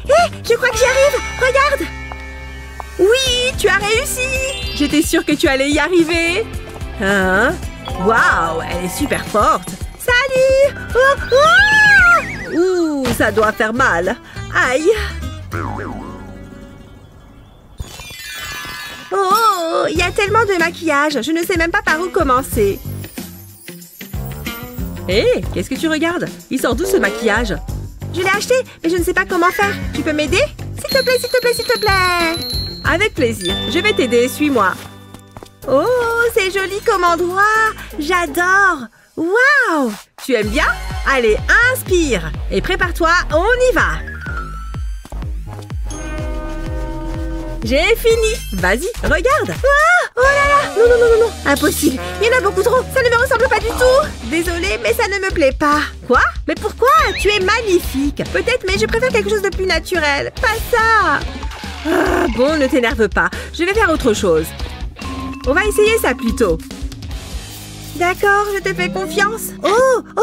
Hé, je crois que j'y arrive. Regarde. Oui, tu as réussi. J'étais sûre que tu allais y arriver. Hein? Waouh, elle est super forte. Salut. Oh. Ouh, ça doit faire mal. Aïe. Oh, il y a tellement de maquillage. Je ne sais même pas par où commencer. Hé, qu'est-ce que tu regardes? Il sort d'où ce maquillage? Je l'ai acheté, mais je ne sais pas comment faire. Tu peux m'aider? S'il te plaît, s'il te plaît, s'il te plaît. Avec plaisir. Je vais t'aider, suis-moi. Oh, c'est joli comme endroit. J'adore. Waouh! Tu aimes bien? Allez, inspire. Et prépare-toi, on y va. J'ai fini. Vas-y, regarde. Ah, oh là là. Non, non, non, non, non. Impossible. Il y en a beaucoup trop. Ça ne me ressemble pas du tout. Désolée, mais ça ne me plaît pas. Quoi? Mais pourquoi? Tu es magnifique. Peut-être, mais je préfère quelque chose de plus naturel. Pas ça. Ah, bon, ne t'énerve pas. Je vais faire autre chose. On va essayer ça plutôt. D'accord, je te fais confiance. Oh, oh,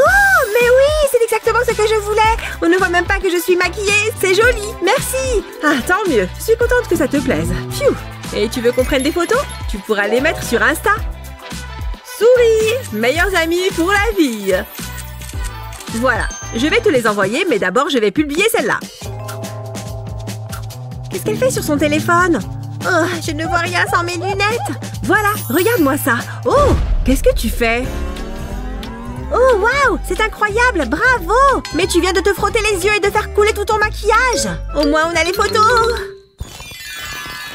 mais oui, c'est exactement ce que je voulais. On ne voit même pas que je suis maquillée. C'est joli, merci. Ah, tant mieux. Je suis contente que ça te plaise. Pfiou. Et tu veux qu'on prenne des photos? Tu pourras les mettre sur Insta. Souris, meilleurs amis pour la vie. Voilà, je vais te les envoyer, mais d'abord, je vais publier celle-là. Qu'est-ce qu'elle fait sur son téléphone? Oh, je ne vois rien sans mes lunettes. Voilà, regarde-moi ça. Oh, qu'est-ce que tu fais? Oh, waouh, c'est incroyable, bravo. Mais tu viens de te frotter les yeux et de faire couler tout ton maquillage. Au moins, on a les photos.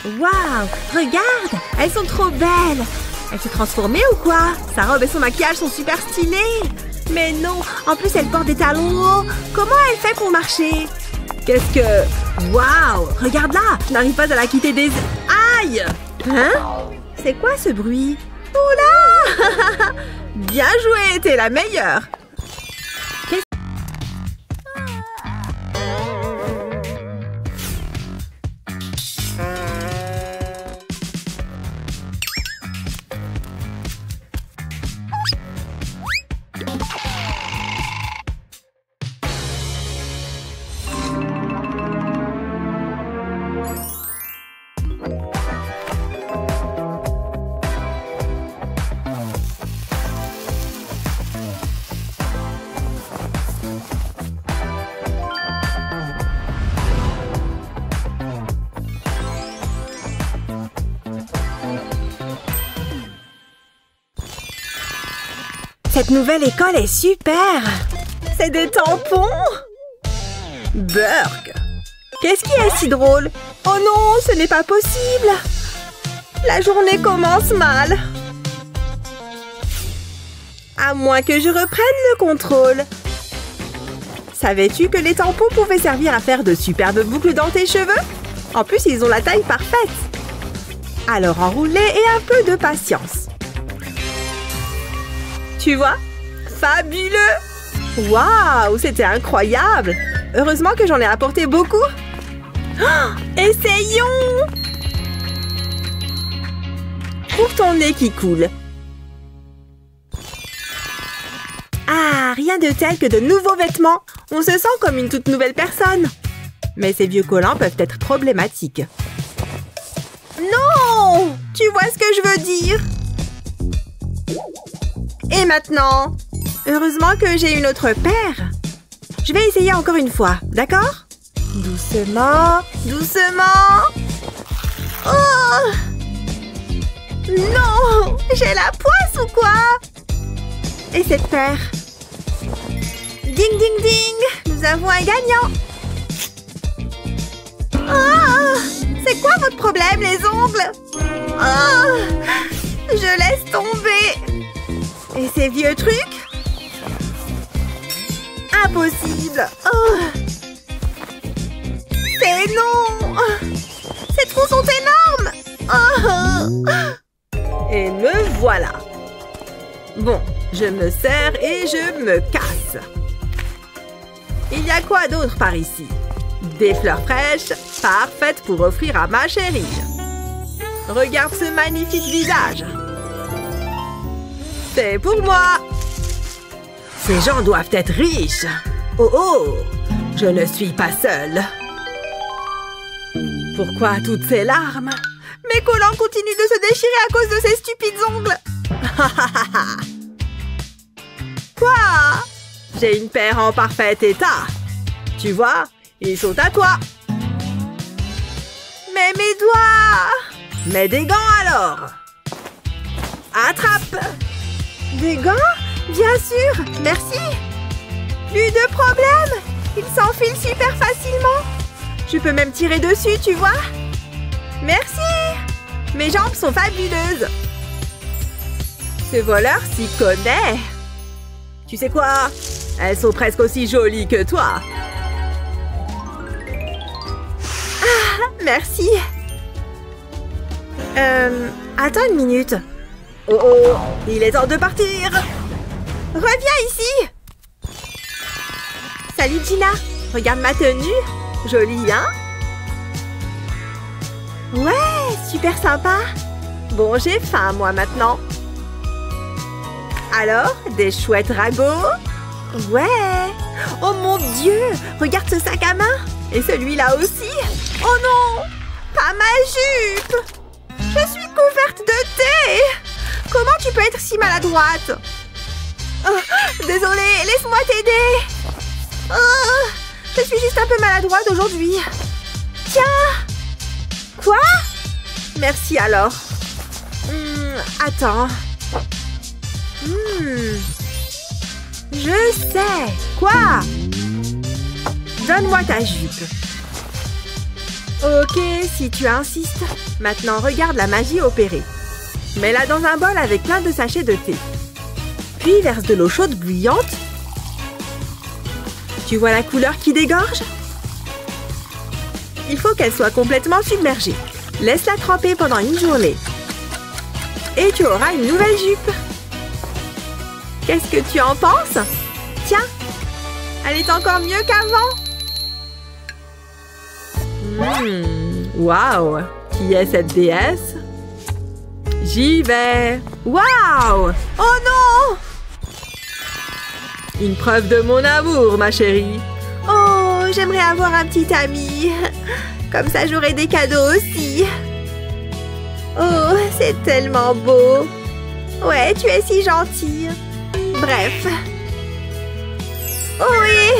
Waouh, regarde, elles sont trop belles. Elle s'est transformée ou quoi? Sa robe et son maquillage sont super stylés. Mais non, en plus, elle porte des talons hauts. Comment elle fait pour marcher? Qu'est-ce que... Waouh, regarde là, je n'arrive pas à la quitter des... Aïe! Hein? C'est quoi ce bruit? Oula! Bien joué, t'es la meilleure! Cette nouvelle école est super! C'est des tampons! Burk! Qu'est-ce qui est si drôle? Oh non, ce n'est pas possible! La journée commence mal! À moins que je reprenne le contrôle! Savais-tu que les tampons pouvaient servir à faire de superbes boucles dans tes cheveux? En plus, ils ont la taille parfaite! Alors enroule-les et un peu de patience! Tu vois? Fabuleux! Waouh, c'était incroyable! Heureusement que j'en ai apporté beaucoup! Oh, essayons! Pour ton nez qui coule. Ah, rien de tel que de nouveaux vêtements! On se sent comme une toute nouvelle personne! Mais ces vieux collants peuvent être problématiques. Non! Tu vois ce que je veux dire? Et maintenant? Heureusement que j'ai une autre paire. Je vais essayer encore une fois, d'accord? Doucement, doucement. Oh! Non! J'ai la poisse ou quoi? Et cette paire? Ding, ding, ding! Nous avons un gagnant! Oh! C'est quoi votre problème, les ongles? Oh! Je laisse tomber! Et ces vieux trucs? Impossible! Oh. C'est non! Ces trous sont énormes! Oh. Et me voilà! Bon, je me sers et je me casse. Il y a quoi d'autre par ici? Des fleurs fraîches, parfaites pour offrir à ma chérie. Regarde ce magnifique visage. C'est pour moi. Ces gens doivent être riches. Oh oh, je ne suis pas seule. Pourquoi toutes ces larmes? Mes collants continuent de se déchirer à cause de ces stupides ongles. Quoi? J'ai une paire en parfait état. Tu vois, ils sont à toi. Mais mes doigts! Mets des gants alors. Attrape. Des gants? Bien sûr, merci. Plus de problème. Il s'enfile super facilement. Je peux même tirer dessus, tu vois? Merci. Mes jambes sont fabuleuses. Ce voleur s'y connaît. Tu sais quoi? Elles sont presque aussi jolies que toi. Ah, merci. Attends une minute. Oh oh, il est temps de partir. Reviens ici. Salut Gina. Regarde ma tenue. Jolie, hein? Ouais, super sympa. Bon, j'ai faim, moi, maintenant. Alors, des chouettes ragots? Ouais. Oh mon Dieu, regarde ce sac à main. Et celui-là aussi. Oh non, pas ma jupe. Je suis couverte de thé. Comment tu peux être si maladroite? Oh, désolée, laisse-moi t'aider. Oh, je suis juste un peu maladroite aujourd'hui. Tiens. Quoi? Merci alors. Attends. Je sais. Quoi? Donne-moi ta jupe. Ok, si tu insistes. Maintenant, regarde la magie opérer. Mets-la dans un bol avec plein de sachets de thé. Puis verse de l'eau chaude bouillante. Tu vois la couleur qui dégorge? Il faut qu'elle soit complètement submergée. Laisse-la tremper pendant une journée. Et tu auras une nouvelle jupe. Qu'est-ce que tu en penses? Tiens, elle est encore mieux qu'avant. Waouh! Qui est cette déesse? J'y vais! Waouh! Oh non! Une preuve de mon amour, ma chérie. Oh, j'aimerais avoir un petit ami. Comme ça, j'aurai des cadeaux aussi. Oh, c'est tellement beau. Ouais, tu es si gentille. Bref. Oh oui.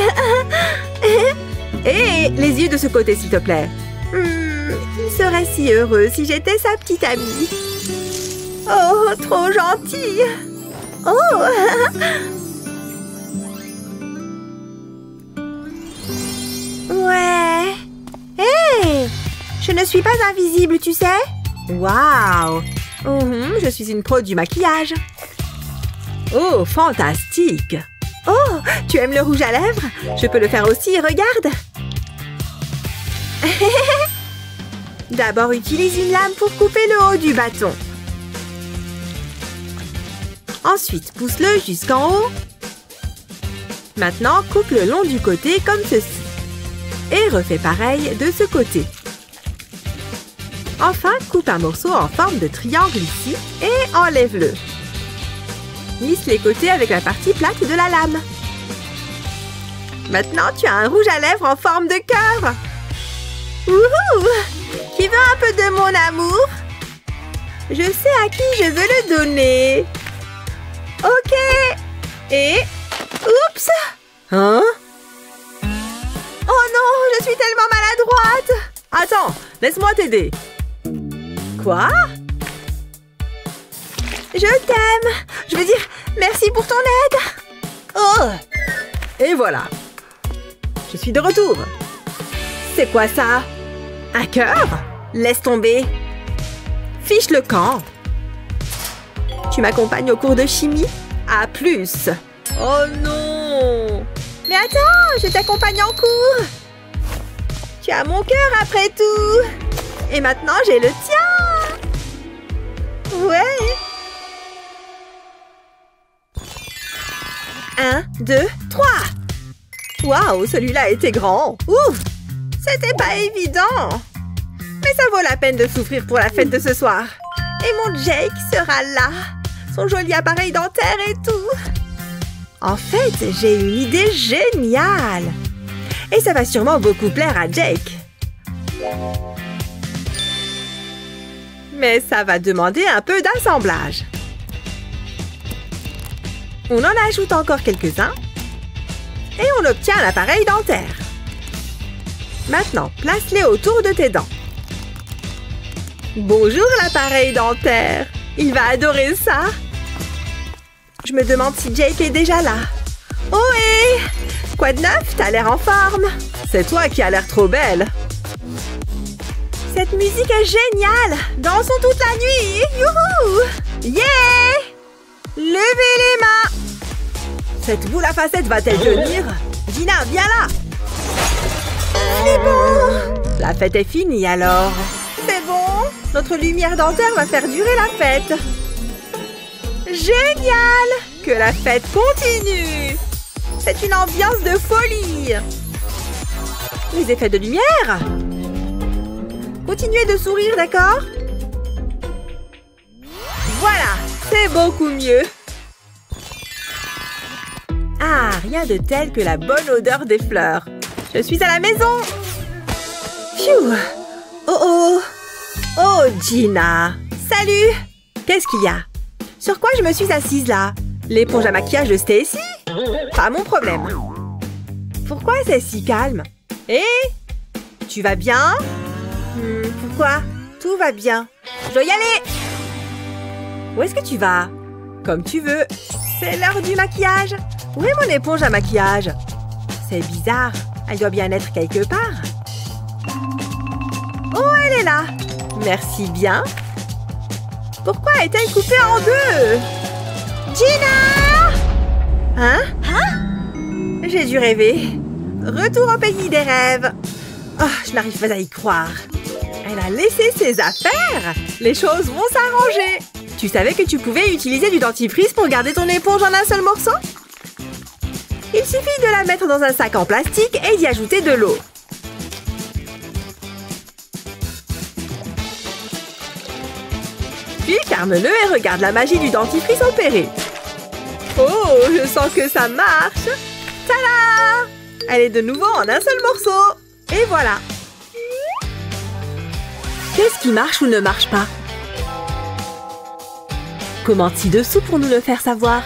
Et les yeux de ce côté, s'il te plaît. Il serait si heureux si j'étais sa petite amie. Oh, trop gentille. Oh. Ouais. Hé, je ne suis pas invisible, tu sais. Waouh. Je suis une pro du maquillage. Oh, fantastique. Oh, tu aimes le rouge à lèvres? Je peux le faire aussi, regarde. D'abord, utilise une lame pour couper le haut du bâton. Ensuite, pousse-le jusqu'en haut. Maintenant, coupe le long du côté comme ceci. Et refais pareil de ce côté. Enfin, coupe un morceau en forme de triangle ici et enlève-le. Lisse les côtés avec la partie plate de la lame. Maintenant, tu as un rouge à lèvres en forme de cœur. Wouhou! Qui veut un peu de mon amour? Je sais à qui je veux le donner. Ok. Et... oups! Hein? Oh non, je suis tellement maladroite! Attends, laisse-moi t'aider. Quoi? Je t'aime. Je veux dire, merci pour ton aide. Oh! Et voilà. Je suis de retour. C'est quoi ça? Un cœur? Laisse tomber. Fiche le camp. Tu m'accompagnes au cours de chimie? À plus. Oh non! Mais attends, je t'accompagne en cours. Tu as mon cœur après tout. Et maintenant, j'ai le tien. Ouais. 1, 2, 3. Waouh, celui-là était grand. Ouf, c'était pas évident. Mais ça vaut la peine de souffrir pour la fête de ce soir. Et mon Jake sera là. Son joli appareil dentaire et tout. En fait, j'ai une idée géniale. Et ça va sûrement beaucoup plaire à Jake. Mais ça va demander un peu d'assemblage. On en ajoute encore quelques-uns. Et on obtient l'appareil dentaire. Maintenant, place-les autour de tes dents. Bonjour l'appareil dentaire. Il va adorer ça. Je me demande si Jake est déjà là. Oh hé! Quoi de neuf? T'as l'air en forme. C'est toi qui as l'air trop belle. Cette musique est géniale. Dansons toute la nuit. Youhou! Yeah! Levez les mains. Cette boule à facettes va-t-elle tenir? Gina, viens là. C'est bon. La fête est finie alors. C'est bon. Notre lumière dentaire va faire durer la fête. Génial! Que la fête continue. C'est une ambiance de folie. Les effets de lumière. Continuez de sourire, d'accord? Voilà, c'est beaucoup mieux. Ah, rien de tel que la bonne odeur des fleurs. Je suis à la maison. Phew. Oh oh. Oh, Gina. Salut. Qu'est-ce qu'il y a? Sur quoi je me suis assise là? L'éponge à maquillage de Stacy? Pas mon problème. Pourquoi c'est si calme? Hé? Tu vas bien? Pourquoi? Tout va bien. Je dois y aller. Où est-ce que tu vas? Comme tu veux. C'est l'heure du maquillage. Où est mon éponge à maquillage? C'est bizarre. Elle doit bien être quelque part. Oh, elle est là. Merci bien. Pourquoi est-elle coupée en deux? Gina! Hein? J'ai dû rêver. Retour au pays des rêves. Oh, je n'arrive pas à y croire. Elle a laissé ses affaires. Les choses vont s'arranger. Tu savais que tu pouvais utiliser du dentifrice pour garder ton éponge en un seul morceau? Il suffit de la mettre dans un sac en plastique et d'y ajouter de l'eau. Puis ferme-le et regarde la magie du dentifrice opérer. Oh, je sens que ça marche. Tada! Elle est de nouveau en un seul morceau. Et voilà. Qu'est-ce qui marche ou ne marche pas? Commente ci-dessous pour nous le faire savoir.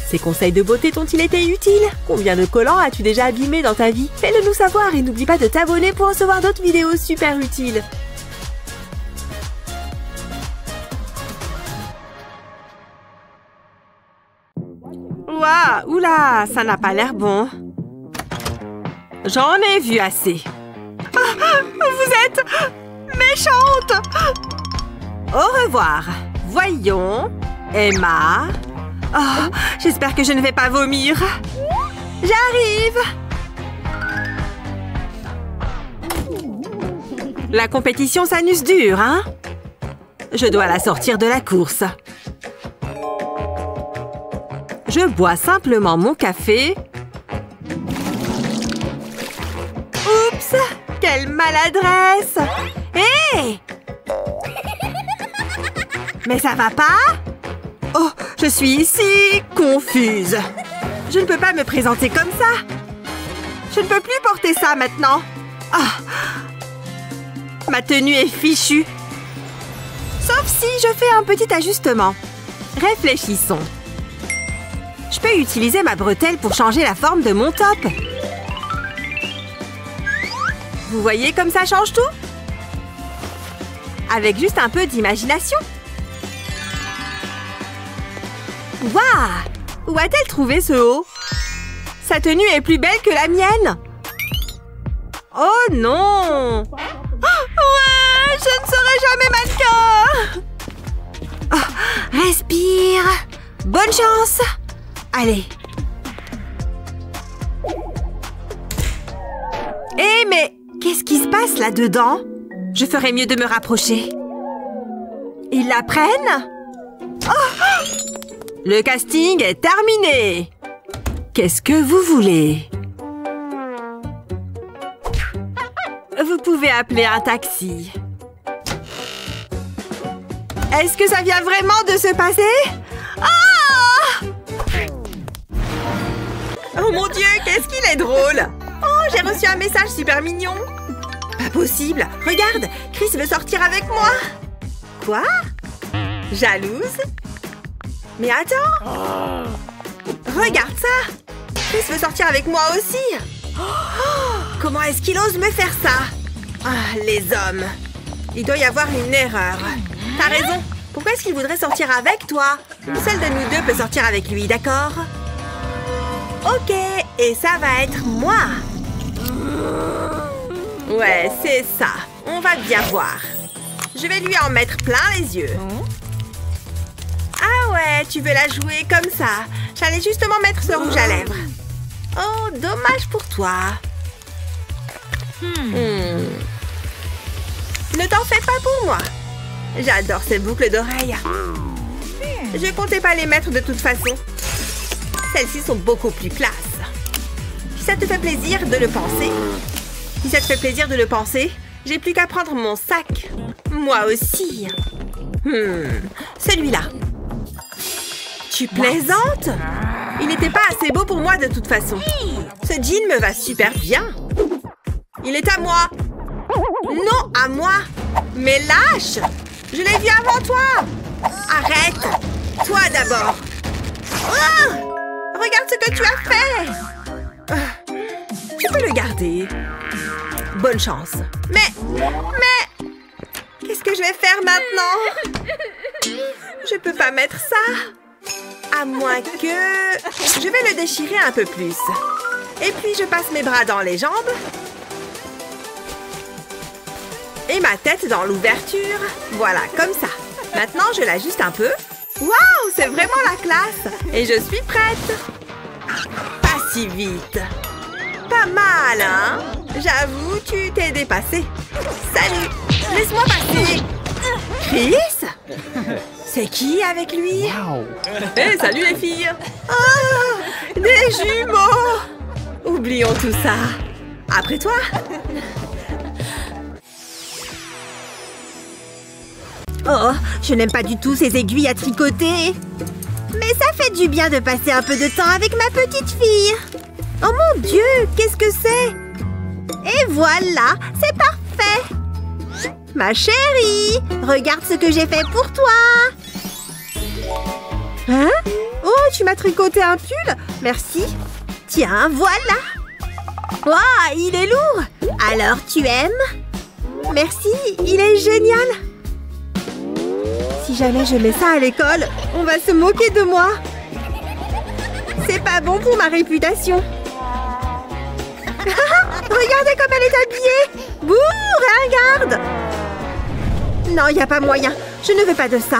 Ces conseils de beauté t'ont-ils été utiles? Combien de collants as-tu déjà abîmé dans ta vie? Fais-le nous savoir et n'oublie pas de t'abonner pour recevoir d'autres vidéos super utiles. Ouah, oula, ça n'a pas l'air bon. J'en ai vu assez. Ah, vous êtes méchante. Au revoir. Voyons. Emma. Oh, j'espère que je ne vais pas vomir. J'arrive. La compétition s'annonce dure, hein? Je dois la sortir de la course. Je bois simplement mon café. Oups! Quelle maladresse! Hé! Mais ça va pas? Oh, je suis si confuse. Je ne peux pas me présenter comme ça. Je ne peux plus porter ça maintenant. Ah! Ma tenue est fichue. Sauf si je fais un petit ajustement. Réfléchissons. Je peux utiliser ma bretelle pour changer la forme de mon top. Vous voyez comme ça change tout? Avec juste un peu d'imagination. Waouh! Où a-t-elle trouvé ce haut? Sa tenue est plus belle que la mienne. Oh non! Ouais, je ne serai jamais mannequin! Oh, respire. Bonne chance. Allez. Eh mais, qu'est-ce qui se passe là-dedans? Je ferais mieux de me rapprocher. Ils la prennent? Oh! Le casting est terminé. Qu'est-ce que vous voulez? Vous pouvez appeler un taxi. Est-ce que ça vient vraiment de se passer? Ah! Oh mon Dieu, qu'est-ce qu'il est drôle! Oh, j'ai reçu un message super mignon. Pas possible. Regarde, Chris veut sortir avec moi. Quoi? Jalouse? Mais attends! Regarde ça! Chris veut sortir avec moi aussi! Oh, comment est-ce qu'il ose me faire ça? Ah, les hommes. Il doit y avoir une erreur. T'as raison. Pourquoi est-ce qu'il voudrait sortir avec toi? Seul de nous deux peut sortir avec lui, d'accord? Ok, et ça va être moi. Ouais, c'est ça. On va bien voir. Je vais lui en mettre plein les yeux. Ah ouais, tu veux la jouer comme ça. J'allais justement mettre ce rouge à lèvres. Oh, dommage pour toi. Ne t'en fais pas pour moi. J'adore ces boucles d'oreilles. Je comptais pas les mettre de toute façon. Celles-ci sont beaucoup plus classe. Si ça te fait plaisir de le penser. Si ça te fait plaisir de le penser, j'ai plus qu'à prendre mon sac. Moi aussi. Celui-là. Tu plaisantes? Il n'était pas assez beau pour moi de toute façon. Ce jean me va super bien. Il est à moi. Non, à moi. Mais lâche! Je l'ai vu avant toi. Arrête. Toi d'abord. Ah! Regarde ce que tu as fait. Tu peux le garder. Bonne chance. Mais... Qu'est-ce que je vais faire maintenant? Je peux pas mettre ça. À moins que... Je vais le déchirer un peu plus. Et puis je passe mes bras dans les jambes. Et ma tête dans l'ouverture. Voilà, comme ça. Maintenant, je l'ajuste un peu. Waouh, c'est vraiment la classe. Et je suis prête. Pas si vite. Pas mal, hein? J'avoue, tu t'es dépassé. Salut. Laisse-moi passer. Chris? C'est qui avec lui? Hey, salut les filles. Oh, des jumeaux. Oublions tout ça. Après toi. Oh, je n'aime pas du tout ces aiguilles à tricoter. Mais ça fait du bien de passer un peu de temps avec ma petite fille. Oh mon Dieu, qu'est-ce que c'est? Et voilà, c'est parfait. Ma chérie, regarde ce que j'ai fait pour toi. Hein? Oh, tu m'as tricoté un pull? Merci. Tiens, voilà. Waouh, il est lourd. Alors, tu aimes? Merci, il est génial. Si jamais je mets ça à l'école, on va se moquer de moi. C'est pas bon pour ma réputation. Regardez comme elle est habillée. Bouh, regarde. Non, il n'y a pas moyen. Je ne veux pas de ça.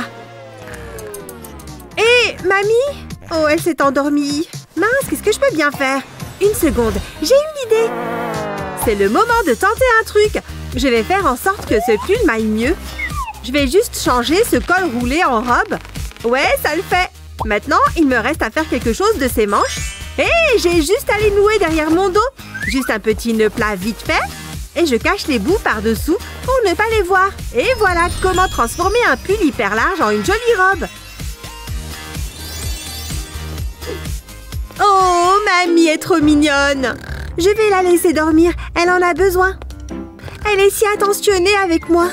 Hé, mamie? Oh, elle s'est endormie. Mince, qu'est-ce que je peux bien faire? Une seconde, j'ai une idée. C'est le moment de tenter un truc. Je vais faire en sorte que ce pull m'aille mieux. Je vais juste changer ce col roulé en robe. Ouais, ça le fait. Maintenant, il me reste à faire quelque chose de ces manches. Hé, j'ai juste à les nouer derrière mon dos. Juste un petit nœud plat vite fait. Et je cache les bouts par-dessous pour ne pas les voir. Et voilà comment transformer un pull hyper large en une jolie robe. Oh, mamie est trop mignonne. Je vais la laisser dormir. Elle en a besoin. Elle est si attentionnée avec moi.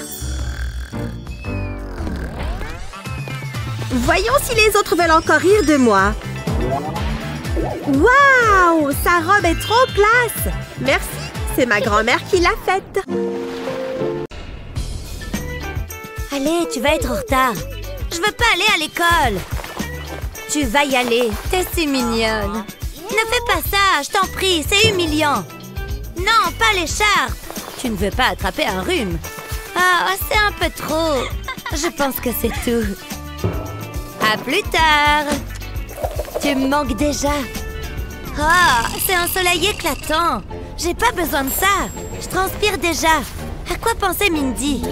Voyons si les autres veulent encore rire de moi. Waouh, sa robe est trop classe. Merci, c'est ma grand-mère qui l'a faite. Allez, tu vas être en retard. Je veux pas aller à l'école. Tu vas y aller, t'es si mignonne. Ne fais pas ça, je t'en prie, c'est humiliant. Non, pas l'écharpe. Tu ne veux pas attraper un rhume. Ah, c'est un peu trop. Je pense que c'est tout. À plus tard. Tu me manques déjà. Ah, c'est un soleil éclatant. J'ai pas besoin de ça. Je transpire déjà. À quoi pensait Mindy?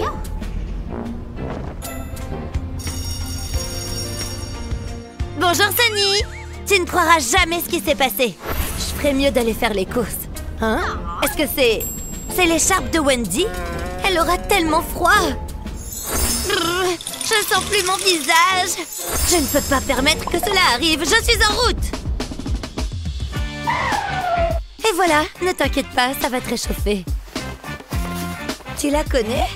Bonjour Sunny. Tu ne croiras jamais ce qui s'est passé. Je ferais mieux d'aller faire les courses. Hein? Est-ce que c'est l'écharpe de Wendy? Elle aura tellement froid. Je sens plus mon visage. Je ne peux pas permettre que cela arrive. Je suis en route. Et voilà, ne t'inquiète pas, ça va te réchauffer. Tu la connais?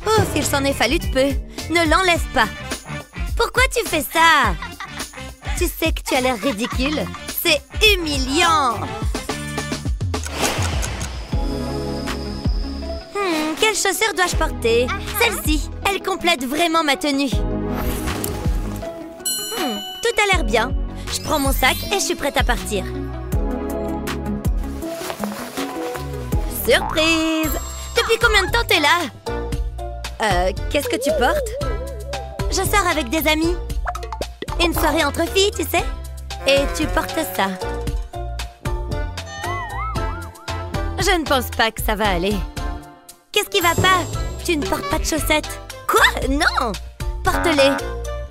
Oh, s'il s'en est fallu de peu. Ne l'enlève pas. Pourquoi tu fais ça? Tu sais que tu as l'air ridicule. C'est humiliant. Quelle chaussure dois-je porter? Celle-ci, elle complète vraiment ma tenue. Tout a l'air bien. Je prends mon sac et je suis prête à partir. Surprise! Depuis combien de temps t'es là? Qu'est-ce que tu portes? Je sors avec des amis. Une soirée entre filles, tu sais? Et tu portes ça. Je ne pense pas que ça va aller. Qu'est-ce qui va pas? Tu ne portes pas de chaussettes. Quoi? Non! Porte-les.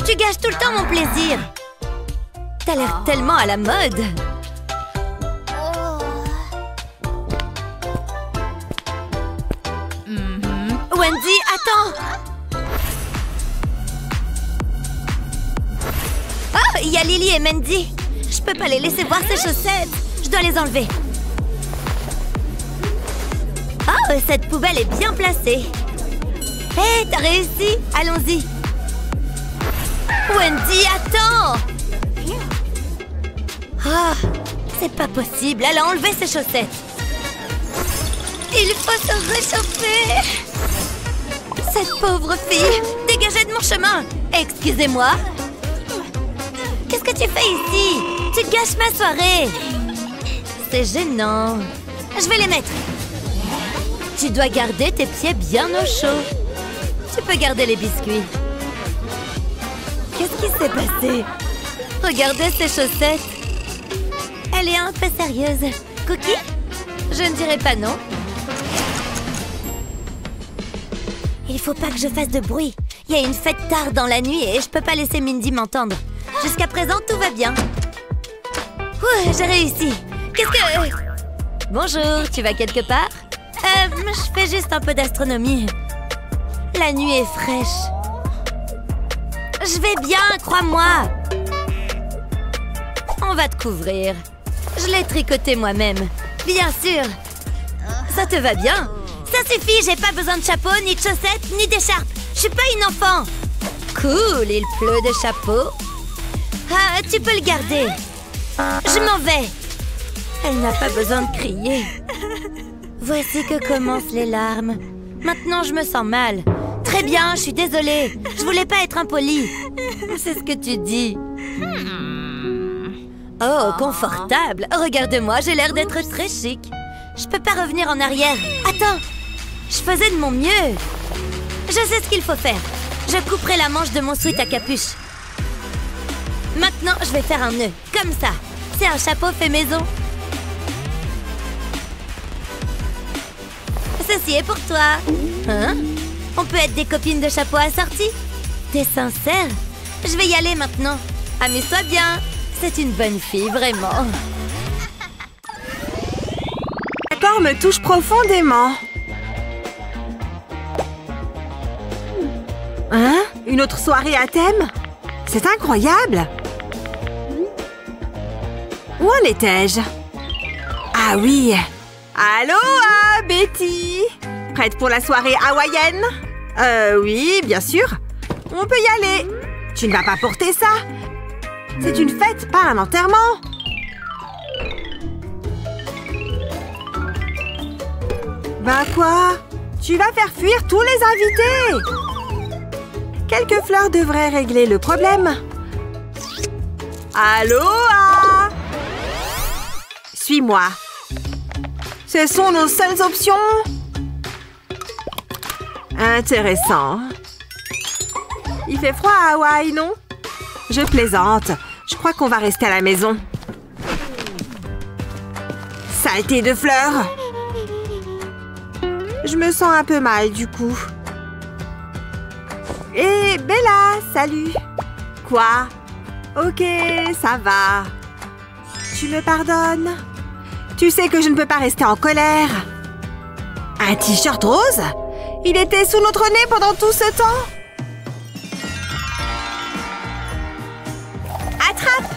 Tu gâches tout le temps mon plaisir. T'as l'air tellement à la mode. Wendy, attends! Oh, il y a Lily et Mandy. Je peux pas les laisser voir ces chaussettes. Je dois les enlever. Oh, cette poubelle est bien placée. Hé, t'as réussi. Allons-y. Wendy, attends! Oh, c'est pas possible. Elle a enlevé ses chaussettes. Il faut se réchauffer. Cette pauvre fille! Dégagez de mon chemin! Excusez-moi! Qu'est-ce que tu fais ici? Tu gâches ma soirée! C'est gênant. Je vais les mettre. Tu dois garder tes pieds bien au chaud. Tu peux garder les biscuits. Qu'est-ce qui s'est passé? Regardez ces chaussettes. Elle est un peu sérieuse. Cookie? Je ne dirais pas non. Il faut pas que je fasse de bruit. Il y a une fête tard dans la nuit et je peux pas laisser Mindy m'entendre. Jusqu'à présent, tout va bien. Ouh, j'ai réussi. Qu'est-ce que... Bonjour, tu vas quelque part? Je fais juste un peu d'astronomie. La nuit est fraîche. Je vais bien, crois-moi. On va te couvrir. Je l'ai tricoté moi-même. Bien sûr. Ça te va bien? Ça suffit, j'ai pas besoin de chapeau, ni de chaussettes, ni d'écharpe. Je suis pas une enfant. Cool, il pleut de chapeaux. Ah, tu peux le garder. Je m'en vais. Elle n'a pas besoin de crier. Voici que commencent les larmes. Maintenant, je me sens mal. Très bien, je suis désolée. Je voulais pas être impolie. C'est ce que tu dis. Oh, confortable. Regarde-moi, j'ai l'air d'être très chic. Je peux pas revenir en arrière. Attends. Je faisais de mon mieux. Je sais ce qu'il faut faire. Je couperai la manche de mon sweat à capuche. Maintenant, je vais faire un nœud. Comme ça. C'est un chapeau fait maison. Ceci est pour toi. Hein? On peut être des copines de chapeau assorties? T'es sincère? Je vais y aller maintenant. Amuse-toi bien. C'est une bonne fille, vraiment. L'accord me touche profondément. Hein? Une autre soirée à thème? C'est incroyable! Où en étais-je? Ah oui! Aloha, Betty! Prête pour la soirée hawaïenne? Oui, bien sûr. On peut y aller. Tu ne vas pas porter ça? C'est une fête, pas un enterrement. Bah quoi? Tu vas faire fuir tous les invités! Quelques fleurs devraient régler le problème. Aloha! Suis-moi. Ce sont nos seules options. Intéressant. Il fait froid à Hawaï, non? Je plaisante. Je crois qu'on va rester à la maison. Saleté de fleurs. Je me sens un peu mal, du coup. Hé, Bella, salut. Quoi? Ok, ça va. Tu me pardonnes? Tu sais que je ne peux pas rester en colère. Un t-shirt rose? Il était sous notre nez pendant tout ce temps. Attrape!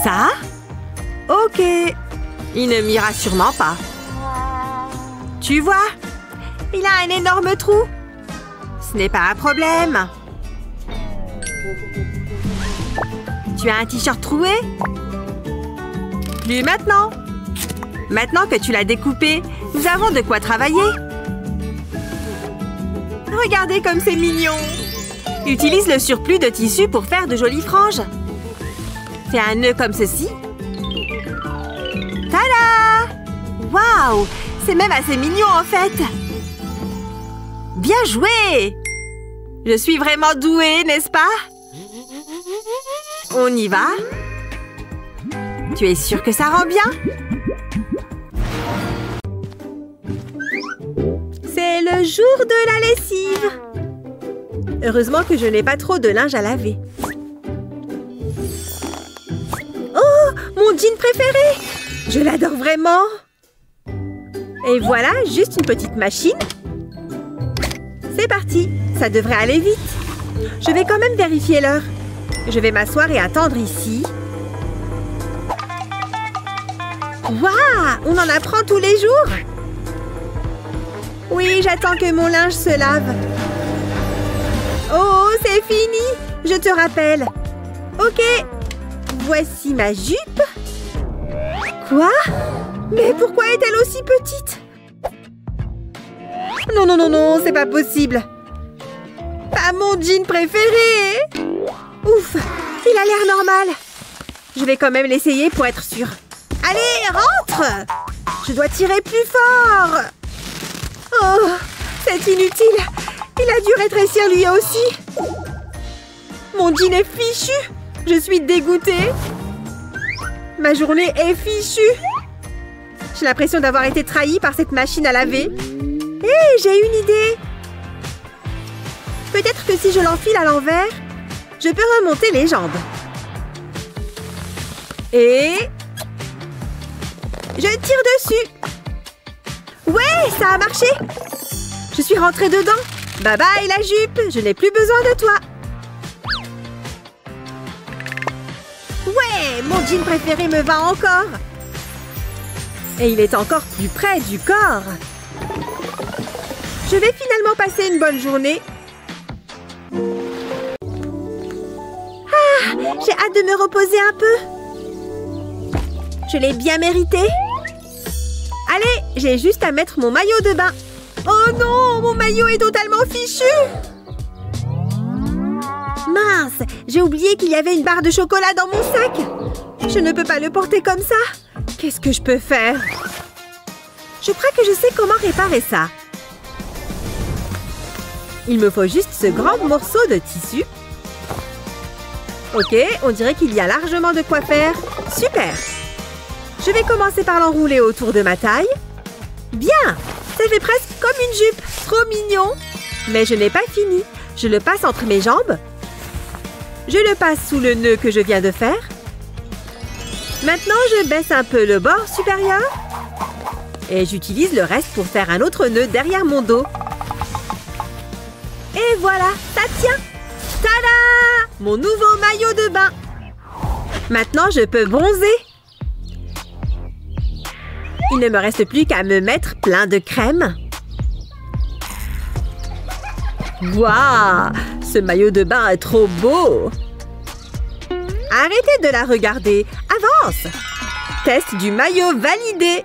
Ça? Ok. Il ne m'ira sûrement pas. Tu vois? Il a un énorme trou. Ce n'est pas un problème. Tu as un t-shirt troué? Plus maintenant. Maintenant que tu l'as découpé, Nous avons de quoi travailler. Regardez comme c'est mignon. Utilise le surplus de tissu pour faire de jolies franges. Fais un nœud comme ceci. Tada! Waouh! C'est même assez mignon en fait. Bien joué! Je suis vraiment douée, n'est-ce pas? On y va? Tu es sûre que ça rend bien? C'est le jour de la lessive. Heureusement que je n'ai pas trop de linge à laver. Oh, mon jean préféré! Je l'adore vraiment! Et voilà, juste une petite machine. C'est parti! Ça devrait aller vite. Je vais quand même vérifier l'heure. Je vais m'asseoir et attendre ici. Waouh! On en apprend tous les jours! Oui, j'attends que mon linge se lave. Oh, c'est fini! Je te rappelle. Ok. Voici ma jupe. Quoi? Mais pourquoi est-elle aussi petite? Non, non, non, non, c'est pas possible. Pas mon jean préféré! Ouf, il a l'air normal. Je vais quand même l'essayer pour être sûre. Allez, rentre! Je dois tirer plus fort. Oh, c'est inutile. Il a dû rétrécir lui aussi. Mon jean est fichu. Je suis dégoûtée. Ma journée est fichue. J'ai l'impression d'avoir été trahie par cette machine à laver. Hé, j'ai une idée. Peut-être que si je l'enfile à l'envers, je peux remonter les jambes. Et... je tire dessus. Ouais, ça a marché. Je suis rentrée dedans. Bye bye la jupe, je n'ai plus besoin de toi. Ouais, mon jean préféré me va encore. Et il est encore plus près du corps. Je vais finalement passer une bonne journée. Ah, j'ai hâte de me reposer un peu. Je l'ai bien mérité. Allez, j'ai juste à mettre mon maillot de bain. Oh non, mon maillot est totalement fichu. Mince, j'ai oublié qu'il y avait une barre de chocolat dans mon sac. Je ne peux pas le porter comme ça. Qu'est-ce que je peux faire? Je crois que je sais comment réparer ça. Il me faut juste ce grand morceau de tissu. Ok, on dirait qu'il y a largement de quoi faire. Super! Je vais commencer par l'enrouler autour de ma taille. Bien! Ça fait presque comme une jupe. Trop mignon! Mais je n'ai pas fini. Je le passe entre mes jambes. Je le passe sous le nœud que je viens de faire. Maintenant, je baisse un peu le bord supérieur. Et j'utilise le reste pour faire un autre nœud derrière mon dos. Et voilà, ça tient! Tada! Mon nouveau maillot de bain! Maintenant, je peux bronzer. Il ne me reste plus qu'à me mettre plein de crème. Waouh! Ce maillot de bain est trop beau! Arrêtez de la regarder! Avance! Test du maillot validé!